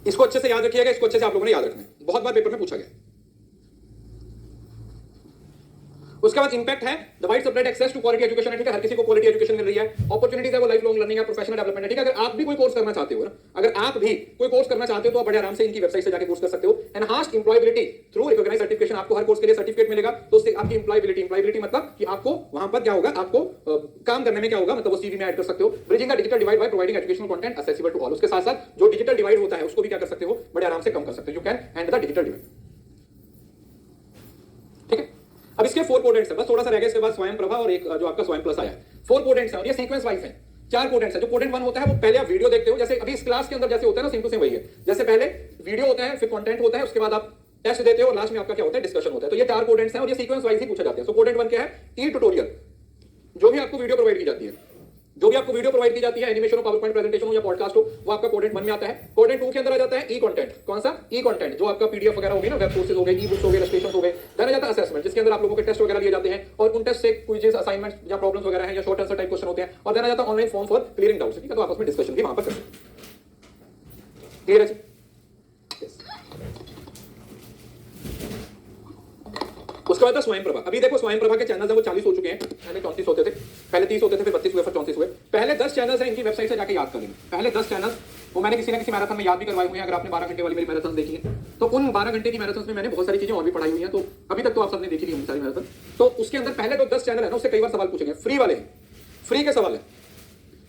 इसको अच्छे से याद रखिएगा, इसको अच्छे से आप लोगों ने याद रखना है, बहुत बार पेपर में पूछा गया। उसके बाद इंपैक्ट है the wide supplied access to quality education है, ठीक है, हर किसी को क्वालिटी एजुकेशन मिल रही है, अपॉर्चुनिटीज है वो लाइफ लॉन्ग लर्निंग है, प्रोफेशनल डेवलपमेंट है, ठीक है। अगर आप भी कोई कोर्स करना चाहते हो ना, अगर आप भी कोई कोर्स करना चाहते हो तो आप बड़े आराम से इनकी वेबसाइट से जाके कोर्स कर सकते हो। Enhanced employability through recognised certification, आपको हर कोर्स के लिए सर्टिफिकेट मिलेगा, तो उससे आपकी एम्प्लॉयबिलिटी मतलब कि आपको वहां पर क्या होगा, आपको काम करने में क्या होगा, मतलब वो सीवी में ऐड कर सकते हो। Bridging the digital divide by providing educational content accessible to all, उसके साथ साथ जो डिजिटल डिवाइड होता है उसको भी क्या कर सकते हो, बड़े आराम से कम कर सकते हो। You can and the digital divide, ठीक है। अब इसके 4 कोडेंट्स है, बस थोड़ा सा रह गया, इसके बाद स्वयं प्रभा और एक जो आपका स्वयं प्लस आया है। 4 कोडेंट्स है और ये सीक्वेंस वाइज है। 4 कोडेंट्स है। जो कोडेंट 1 होता है वो पहले आप वीडियो देखते हो, जैसे अभी इस क्लास के अंदर जैसे होता है ना, सेम टू सेम वही है। जैसे पहले वीडियो होता है, फिर कंटेंट होता है, उसके बाद आप टेस्ट देते हो और लास्ट में आपका क्या होता है, डिस्कशन होता है। तो ये 4 कोडेंट्स हैं और ये सीक्वेंस वाइज ही पूछे जाते हैं। सो कोडेंट 1 क्या है, ई ट्यूटोरियल, जो भी आपको वीडियो प्रोवाइड की जाती है, जो भी आपको वीडियो प्रोवाइड की जाती है, एनिमेशन हो, पावर पॉइंट प्रेजेंटेशन हो या पॉडकास्ट हो, वो आपका कोडेंट 1 में आता है। कोडेंट 2 के अंदर आ जाता है ई कंटेंट। कौन सा, ई कंटेंट, जो आपका पीडीएफ वगैरह होगी ना, वेब कोर्सेज हो गए, ई बुक्स हो गए, इलस्ट्रेशंस हो गए। देन आ जाता है असेसमेंट, जिसके अंदर आप लोगों के टेस्ट वगैरह लिए जाते हैं और उन टेस्ट से क्विज़ेस, असाइनमेंट्स या प्रॉब्लम्स वगैरह हैं या शॉर्ट आंसर टाइप क्वेश्चन होते हैं। और देन आ जाता है online form for clearing doubts, ठीक है, तो आपस में डिस्कशन भी वहां पर करते हैं। क्लियर है जी? उसके बाद स्वयं प्रभा। अभी देखो स्वयं प्रभा के चैनल्स हैं वो 40 हो चुके हैं, पहले 34 होते थे, पहले 30 होते थे, फिर 32 हुए, फिर 34 हुए। पहले 10 चैनल्स हैं, इनकी वेबसाइट से जाके याद कर लेंगे। पहले 10 चैनल्स वो मैंने किसी ना किसी मैराथन में याद भी करवाई हुई है। अगर आपने 12 घंटे वाली मेरी मैराथन देखी है तो उन 12 घंटे की मैराथन में मैंने बहुत सारी चीजें और भी पढ़ाई हुई हैं, तो अभी तक तो आप सबने देखी ली होंगी सारी मैराथन। तो उसके अंदर पहले जो 10 चैनल है ना, उससे कई बार सवाल पूछे गए, फ्री वाले हैं, फ्री के सवाल है।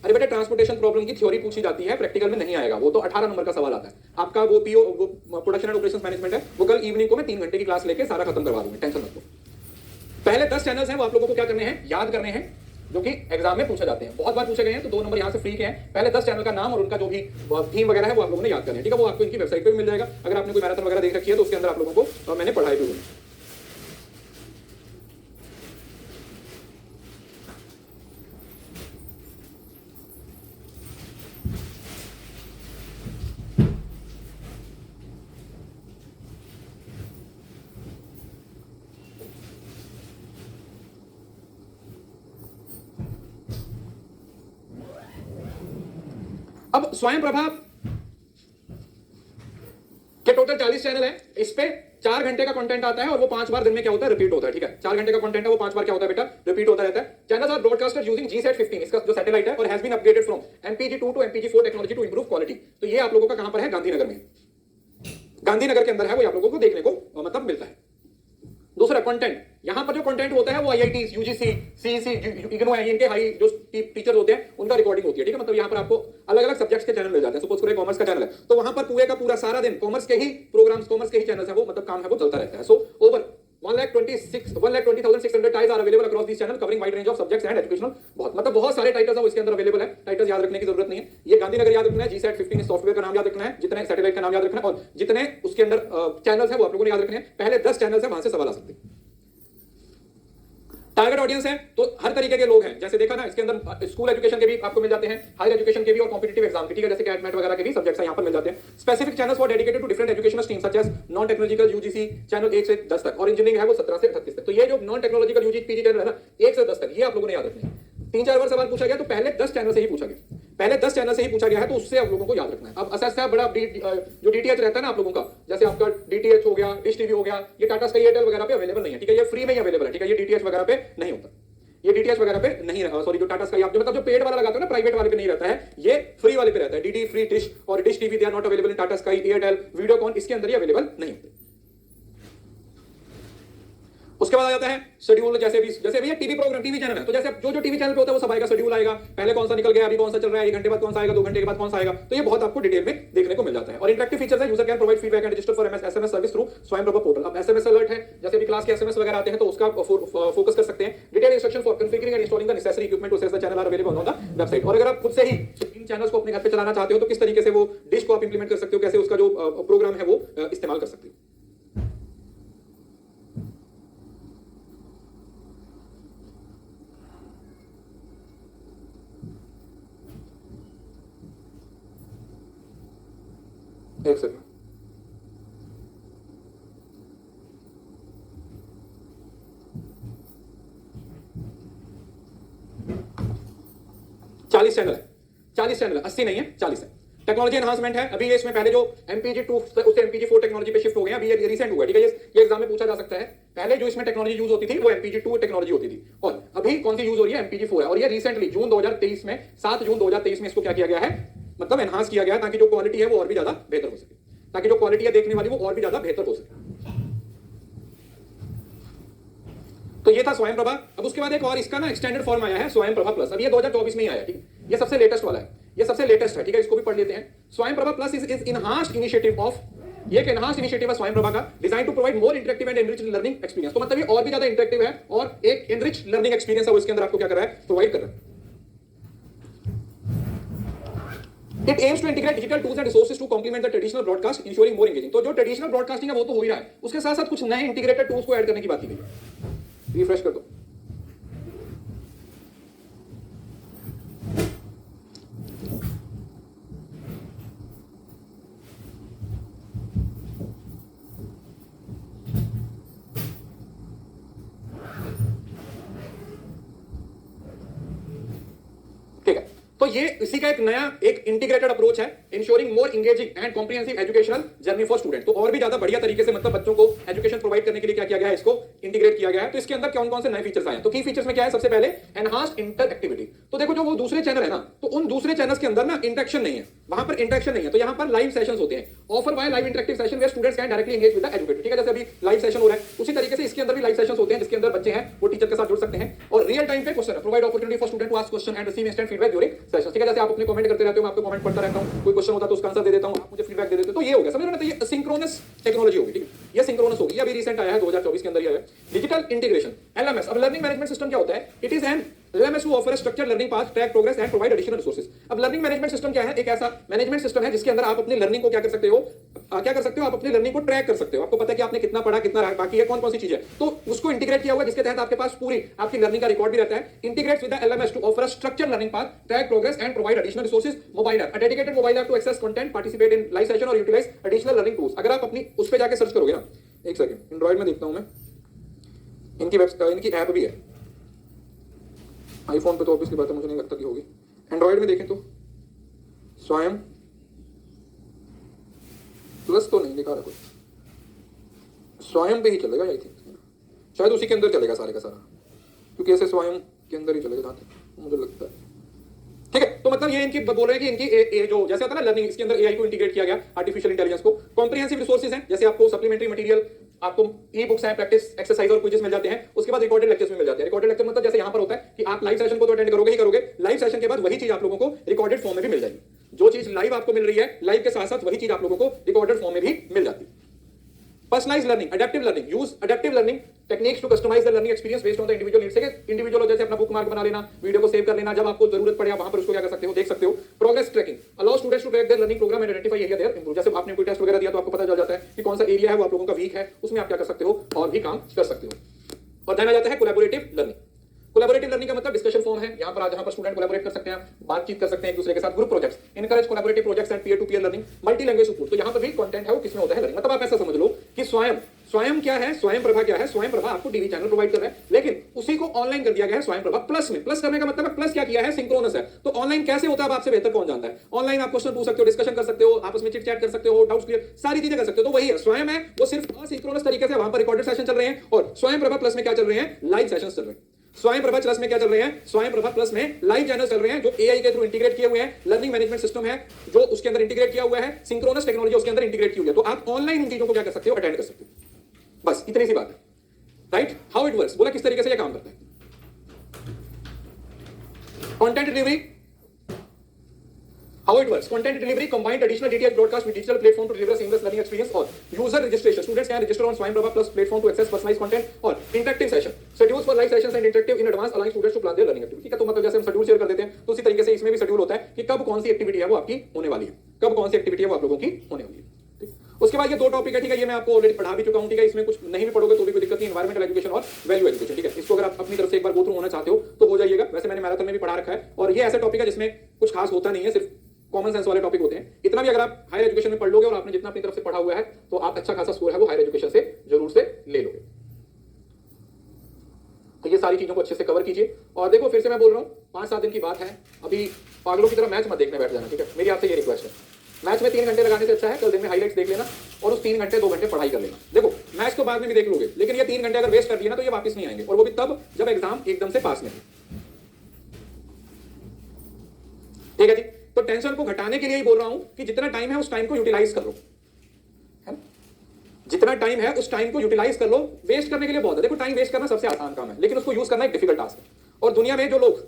अरे बेटा, ट्रांसपोर्टेशन प्रॉब्लम की थ्योरी पूछी जाती है, प्रैक्टिकल में नहीं आएगा, वो तो 18 नंबर का सवाल आता है आपका। वो पीओ, वो प्रोडक्शन एंड ऑपरेशंस मैनेजमेंट है, वो कल इवनिंग को मैं 3 घंटे की क्लास लेके सारा खत्म करवा दूंगा, टेंशन मत लो। पहले 10 चैनल्स हैं वो आप लोगों को क्या करने हैं, याद करने हैं, जो कि एग्जाम में पूछे जाते हैं, बहुत बार पूछे गए हैं, तो 2 नंबर यहां से फ्री के हैं। पहले 10 चैनल का नाम और उनका जो भी थीम वगैरह है वो आप लोगों ने याद करना है, ठीक है। वो आपको इनकी वेबसाइट पे भी मिल जाएगा। अगर आपने कोई मैराथन वगैरह देख रखी है तो उसके अंदर आप लोगों को मैंने पढ़ाई भी हुई। अब स्वयं प्रभा के टोटल 40 चैनल है, इस पे 4 घंटे का कंटेंट आता है और वो 5 बार दिन में क्या होता है, रिपीट होता है, ठीक है। 4 घंटे का कंटेंट है, वो 5 बार क्या होता है बेटा, रिपीट होता रहता है। Channels are broadcasted using GSAT-15, इसका जो सैटेलाइट है, और has been upgraded from MPG-2 to MPG-4 technology to improve quality. तो ये आप लोगों का कहां पर है, गांधीनगर में, गांधीनगर के अंदर है, वो आप लोगों को देखने को मतलब मिलता है। दूसरा कंटेंट, यहां पर जो कंटेंट होता है वो IITs, UGC, CEC, इग्नू है, इनके हाई जो टीचर होते हैं उनका रिकॉर्डिंग होती है, ठीक है। मतलब यहां पर आपको अलग अलग सब्जेक्ट्स के चैनल मिल जाते हैं। सपोज करें कॉमर्स का चैनल है तो वहां पर पूरे का पूरा सारा दिन कॉमर्स के ही प्रोग्राम्स, कॉमर्स के ही चैनल्स है, वो मतलब काम है वो चलता रहता है। So over 1,20,600 titles are available across this channel covering wide range of subjects and educational, बहुत सारे टाइटल्स है वो इसके अंदर अवेलेबल है। टाइटल्स याद रखने की जरूरत नहीं है, ये गांधीनगर याद रखना है, GSAT-15 सॉफ्टवेयर का नाम याद रखना है, जितने सैटेलाइट का नाम याद रखना है, और जितने उसके अंदर चैनल्स है वो आप लोगों ने याद रखने हैं। पहले 10 चैनल्स है, वहां से सवाल आ सकते हैं। टारगेट ऑडियंस है तो हर तरीके के लोग हैं, जैसे देखा ना इसके अंदर स्कूल एजुकेशन के भी आपको मिल जाते हैं, हायर एजुकेशन के भी और कॉम्पिटिटिव एग्जाम के, ठीक है, जैसे कैट मैट वगैरह के भी सब्जेक्ट्स यहां पर मिल जाते हैं। Specific channels for dedicated to different educational stream such as non technological UGC channel 1 से 10 तक, और इंजीनियरिंग है वो 17 से 38 तक। तो ये जो non technological UGC PG channel है ना 1 से 10 तक, ये आप लोगों ने याद रखना है। 3-4 बार सवाल पूछा गया तो पहले 10 चैनल से ही पूछा गया, पहले 10 चैनल से ही पूछा गया है, तो उससे आप लोगों को याद रखना है। अब असेस है बड़ा जो DTH रहता है ना आप लोगों का, जैसे आपका DTH हो गया, डिश टीवी हो गया, ये टाटा स्काई एयरटेल वगैरह पे अवेलेबल नहीं है, ठीक है, ये फ्री में ही अवेलेबल है, ठीक है, ये DTH वगैरह पे नहीं होता, ये DTH वगैरह पे नहीं रहता। सॉरी, जो टाटा स्काई आप जो मतलब जो पेड वाला लगाते हो ना, प्राइवेट वाले पे नहीं रहता है, ये फ्री वाले पे रहता है। DD फ्री डिश और dish TV they are not available in Tata Sky, Airtel, Videocon, इसके अंदर ही अवेलेबल नहीं होते। उसके बाद आ जाता है शेड्यूल, जैसे भी ये टीवी प्रोग्राम, टीवी चैनल है, तो जैसे जो टीवी चैनल पे होता है वो सब आएगा, शेड्यूल आएगा, पहले कौन सा निकल गया, अभी कौन सा चल रहा है, 1 घंटे बाद कौन सा आएगा, 2 घंटे के बाद कौन सा आएगा, तो ये बहुत आपको डिटेल में देखने को मिल जाता है। और इंटरेक्टिव फीचर्स है, user can provide feedback and register for SMS service through स्वयं प्रभा पोर्टल। अब SMS अलर्ट है, जैसे भी क्लास के SMS वगैरह आते हैं तो उसका फोकस कर सकते हैं। Detail instruction for configuring and installing the necessary equipment to access the channel are available on the website. और अगर आप खुद से ही इन चैनल्स को अपने घर पे चलाना चाहते हो तो किस तरीके से वो डिश को आप इंप्लीमेंट कर सकते हो, कैसे उसका जो प्रोग्राम है वो इस्तेमाल कर सकते हो। एक सेकंड, चालीस चैनल है, 40 नहीं है, 40 है। टेक्नोलॉजी एनहांसमेंट है, अभी ये इसमें पहले जो MPG2 उससे MPG4 टेक्नोलॉजी पे शिफ्ट हो गए हैं, अभी ये रिसेंट हुआ है, ठीक है। ये एग्जाम में पूछा जा सकता है, पहले जो इसमें टेक्नोलॉजी यूज होती थी वो MPG2 टेक्नोलॉजी होती थी, और अभी कौन सी यूज हो रही है, MPG4 है। और ये रिसेंटली जून 2023 में 7 जून 2023 में इसको क्या किया गया है, मतलब एनहांस किया गया है, ताकि जो क्वालिटी है वो और भी ज्यादा बेहतर हो सके, ताकि जो क्वालिटी है देखने वाली वो और भी ज्यादा बेहतर हो सके। तो ये था स्वयं प्रभा। अब उसके बाद एक और इसका ना एक्सटेंडेड फॉर्म आया है स्वयं प्रभा प्लस, अब ये 2024 में ही आया, ठीक है। ये सबसे लेटेस्ट वाला है, ये सबसे लेटेस्ट है, ठीक है। इसको भी पढ़ लेते हैं। Swayam Prabha plus is enhanced initiative of, ये एक एनहांस्ड इनिशिएटिव है स्वयं प्रभा का, design to provide more interactive and enrich learning experience. तो मतलब ये और भी ज्यादा इंटरेक्टिव है और एक एनरिच लर्निंग एक्सपीरियंस है वो इसके अंदर आपको क्या कर रहा है, प्रोवाइड कर रहा है। It aims to integrate digital tools and resources to complement the traditional broadcast, ensuring more engaging। तो जो ट्रेडिशनल ब्रॉडकास्टिंग है वो तो हो ही रहा है, उसके साथ साथ कुछ नए इंटीग्रेटेड टूल्स को ऐड करने की बात की गई है। रिफ्रेश कर दो। ठीक है, तो ये इसी का एक नया एक इंटीग्रेटेड अप्रोच है, ensuring more engaging and comprehensive educational journey for student. तो और भी ज्यादा बढ़िया तरीके से मतलब बच्चों को एजुकेशन प्रोवाइड करने के लिए क्या किया गया है, इसको इंटीग्रेट किया गया है। तो इसके अंदर कौन कौन से नए फीचर्स आए हैं, तो की फीचर्स में क्या है, सबसे पहले एनहांस्ड इंटरएक्टिविटी। तो देखो जो वो दूसरे चैनल है ना, तो उन दूसरे चैनल्स के अंदर ना इंटरेक्शन नहीं है, वहां पर इंटरेक्शन नहीं है, तो यहां पर लाइव सेशंस होते हैं। Offer by live interactive session where students can directly engage with the educator, ठीक है। जैसे अभी लाइव सेशन हो रहा है, उसी तरीके से इसके अंदर भी लाइव सेशंस होते हैं, जिसके अंदर बच्चे हैं वो टीचर के साथ जुड़ सकते हैं, और रियल टाइम पे question provide opportunity for student to ask question and receive instant feedback during session, ठीक है। जैसे आप अपने कमेंट करते रहते हो, मैं आपको कमेंट पढ़ता रहता हूं, कोई क्वेश्चन होता है तो उसका आंसर दे देता हूं, आप मुझे फीडबैक दे देते हो। तो ये हो गया, समझ रहे हो ना। तो ये सिंक्रोनस टेक्नोलॉजी होगी, ठीक है। ये सिंक्रोनस होगी, ये अभी रिसेंट आया है, 2024 के अंदर ही आया है। Digital integration LMS। अब लर्निंग मैनेजमेंट सिस्टम क्या होता है, it is an LMS to offer structured learning path, track progress and provide additional resources. अब लर्निंग मैनेजमेंट सिस्टम क्या है, एक ऐसा मैनेजमेंट सिस्टम है जिसके अंदर आप अपनी लर्निंग को क्या कर सकते हो, आप अपनी लर्निंग को ट्रैक कर सकते हो। आपको पता है कि आपने कितना पढ़ा, कितना बाकी है, कौन कौन सी चीजें, तो उसको इंटीग्रेट किया हुआ, जिसके तहत आपके पास पूरी आपकी लर्निंग का रिकॉर्ड भी रहता है। Integrates with the LMS to offer structured learning path, track progress and provide additional resources. Mobile app, a dedicated mobile app to access content, participate in live session और यूटिलाइज एडिशनल लर्निंग टूल्स। अगर आप अपनी उस पे जाके search करोगे ना, एक सेकंड, एंड्रॉइड में देखता हूं मैं, इनकी वेबसाइट, इनकी ऐप भी है। आईफोन पे तो ऑब्वियसली बात है, मुझे नहीं लगता कि होगी। एंड्रॉइड में देखें तो स्वयं प्लस तो नहीं दिखा रहा कुछ, स्वयं पे ही चलेगा आई थिंक, शायद उसी के अंदर चलेगा सारे का सारा, क्योंकि ऐसे स्वयं के अंदर ही चलेगा जहां तक मुझे लगता है, ठीक है। तो मतलब ये इनकी बोल रहे हैं कि इनकी जो जैसे होता है ना लर्निंग, इसके अंदर AI को इंटीग्रेट किया गया, आर्टिफिशियल इंटेलिजेंस को। कॉम्प्रिहेंसिव रिसोर्सेज हैं, जैसे आपको सप्लीमेंट्री मटेरियल, आपको ई बुक्स हैं, प्रैक्टिस एक्सरसाइज और क्विज़ेस मिल जाते हैं। उसके बाद रिकॉर्डेड लेक्चर्स भी मिल जाते हैं। रिकॉर्डेड लेक्चर मतलब जैसे यहां पर होता है कि आप लाइव सेशन को तो अटेंड करोगे ही करोगे, लाइव सेशन के बाद वही चीज आप लोगों को रिकॉर्डेड फॉर्म में भी मिल जाएगी। जो चीज लाइव आपको मिल रही है, लाइव के साथ साथ वही चीज आप लोगों को रिकॉर्डेड फॉर्म में भी मिल जाती है। Personalised learning, adaptive learning, use adaptive learning techniques to customise the learning experience based on the individual needs. Individual जैसे अपना बुक मार्क बना लेना, वीडियो को सेव कर लेना, जब आपको जरूरत पड़े वहां पर उसको क्या कर सकते हो, देख सकते हो। Progress tracking allow students to track their learning program and identify area their improve. जैसे आपने कोई टेस्ट वगैरह दिया तो आपको पता चल जाता है कि कौन सा एरिया है वो आप लोगों का वीक है, उसमें आप क्या कर सकते हो और भी काम कर सकते हो। और देन आ जाता है कोलैबोरेटिव लर्निंग। कोलैबोरेटिव लर्निंग का मतलब डिस्कशन फॉर्म है, यहां पर जहां पर स्टूडेंट कोलैबोरेट कर सकते हैं, बातचीत कर सकते हैं एक दूसरे के साथ। Group projects encourage collaborative projects and peer to peer learning. Multi language support, तो यहां पर भी कंटेंट है वो किसमें होता है, लर्निंग। मतलब आप ऐसा समझ लो कि स्वयं क्या है, स्वयं प्रभा क्या है। स्वयं प्रभा आपको टीवी चैनल प्रोवाइड कर रहा है, लेकिन उसी को ऑनलाइन कर दिया गया है स्वयं प्रभा प्लस में। प्लस करने का मतलब है, प्लस क्या किया है, सिंक्रोनस है। तो ऑनलाइन कैसे होता है, आपसे बेहतर कौन जानता है। ऑनलाइन आप क्वेश्चन पूछ सकते हो, डिस्कशन कर सकते हो, आपस में चिट चैट कर सकते हो, डाउट्स क्लियर सारी चीजें कर सकते हो। तो वही है स्वयं है, वो सिर्फ असिंक्रोनस तरीके से वहां पर रिकॉर्डेड सेशन चल रहे हैं, और स्वयं प्रभा प्लस में क्या चल रहे हैं, लाइव सेशंस चल रहे हैं। स्वयं प्रभा प्लस में क्या चल रहे हैं, स्वयं प्रभा प्लस में लाइव चैनल चल रहे हैं, जो AI के थ्रू इंटीग्रेट किए हुए हैं। लर्निंग मैनेजमेंट सिस्टम है जो उसके अंदर इंटीग्रेट किया हुआ है, सिंक्रोनस टेक्नोलॉजी उसके अंदर इंटीग्रेट की हुई है। तो आप ऑनलाइन इन चीजों को क्या कर सकते हो, अटेंड कर सकते हो। बस इतनी सी बात है, राइट। हाउ इट वर्क्स, बोला किस तरीके से ये काम करता है। Content delivery, how it works, content delivery combined additional DTH broadcast with digital platform to deliver seamless learning experience, और user registration, students can register on Swayam Prabha Plus platform to access personalized content, और interactive session, schedules for live sessions and interactive in advance allowing students to plan their learning activity। ठीक है, तो मतलब जैसे हम schedule share कर देते हैं, तो उसी तरीके से इसमें भी शेड्यूल होता है कि कब कौन सी एक्टिविटी है वो आपकी होने वाली है, कब कौन सी एक्टिविटी है वो आप लोगों की होने वाली है। उसके बाद ये दो टॉपिक है, ठीक है, ये मैं आपको ऑलरेडी पढ़ा भी चुका हूं, ठीक है। इसमें कुछ नहीं भी पढ़ोगे तो भी कोई दिक्कत नहीं, एनवायरमेंटल एजुकेशन और वैल्यू एजुकेशन, ठीक है। इसको अगर आप अपनी तरफ से एक बार गो थ्रू होना चाहते हो तो हो जाइएगा। वैसे मैंने मैराथन में भी पढ़ा रखा है, और ये ऐसा टॉपिक है जिसमें कुछ खास होता नहीं है, सिर्फ कॉमन सेंस वाले टॉपिक होते हैं। इतना भी अगर आप हायर एजुकेशन में पढ़ लोगे और आपने जितना अपनी तरफ से पढ़ा हुआ है, तो आप अच्छा खासा स्कोर है वो हायर एजुकेशन से जरूर से ले लोगे। तो ये सारी चीजों को अच्छे से कवर कीजिए। और देखो, फिर से मैं बोल रहा हूं, 5-7 दिन की बात है, अभी पागलों की तरह मैच मत देखने बैठ जाना, ठीक है। मेरी आपसे ये रिक्वेस्ट है। मैच में 3 घंटे लगाने से अच्छा है कल दिन में हाईलाइट्स देख लेना और उस 3 घंटे 2 घंटे पढ़ाई कर लेना। देखो मैच तो बाद में भी देख लोगे, लेकिन ये 3 घंटे अगर वेस्ट कर दिए ना तो ये वापस नहीं आएंगे, और वो भी तब जब एग्जाम एकदम से पास में हो। ठीक है जी, तो टेंशन को घटाने के लिए ही बोल रहा हूं कि जितना टाइम है उस टाइम को यूटिलाइज कर लो, है ना? जितना टाइम है उस टाइम को यूटिलाइज कर लो। वेस्ट करने के लिए बहुत है, देखो टाइम वेस्ट करना सबसे आसान काम है, लेकिन उसको यूज करना एक डिफिकल्ट टास्क है। और दुनिया में जो लोग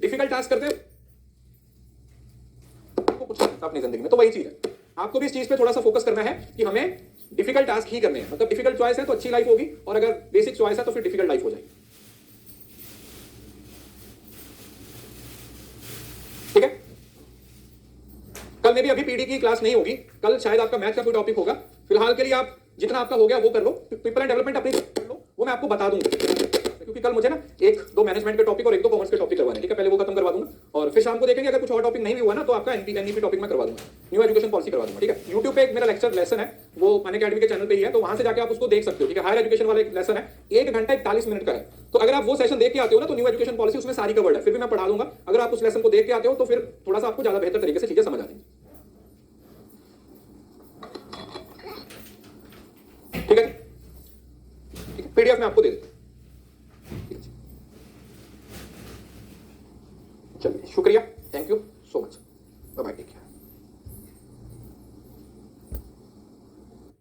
डिफिकल्ट टास्क करते हैं कुछ अपनी जिंदगी में, तो वही चीज है। आपको भी इस चीज पे थोड़ा सा फोकस करना है कि हमें डिफिकल्ट टास्क ही करने हैं। मतलब डिफिकल्ट चॉइस है तो अच्छी लाइफ होगी, और अगर बेसिक चॉइस है तो फिर डिफिकल्ट लाइफ हो जाएगी। ठीक है, कल में भी अभी पीडी की क्लास नहीं होगी, कल शायद आपका मैथ का कोई टॉपिक होगा। फिलहाल के लिए आप जितना आपका हो गया वो कर लो, पीपल एंड डेवलपमेंट अपनी कर लो, वो मैं आपको बता दूंगा, क्योंकि कल मुझे ना 1-2 मैनेजमेंट के टॉपिक और 1-2 कॉमर्स के टॉपिक करवाने, ठीक है, पहले वो खत्म करवा दूंगा, और फिर शाम को देखेंगे अगर कुछ और टॉपिक नहीं भी हुआ ना तो आपका एनईपी टॉपिक मैं करवा दूंगा, न्यू एजुकेशन पॉलिसी करवा दूंगा। ठीक है, यूट्यूब पे एक मेरा लेक्चर लेसन है, वो अनअकैडमी के चैनल पे ही है, तो वहां से जाके आप उसको देख सकते हो। ठीक है, हायर एजुकेशन वाला एक लेसन है, 1 घंटा 41 मिनट का है, तो अगर आप वो सेशन देख के आते हो ना तो न्यू एजुकेशन पॉलिसी उसमें सारी कवर्ड है, फिर भी मैं पढ़ा दूंगा। अगर आप उस लेसन को देख के आते हो तो फिर थोड़ा सा आपको ज्यादा बेहतर तरीके से चीजें समझ आती हैं। ठीक है, ठीक है, पीडीएफ में आपको दे देता हूं। चलिए, शुक्रिया, thank you so much, bye bye, take care.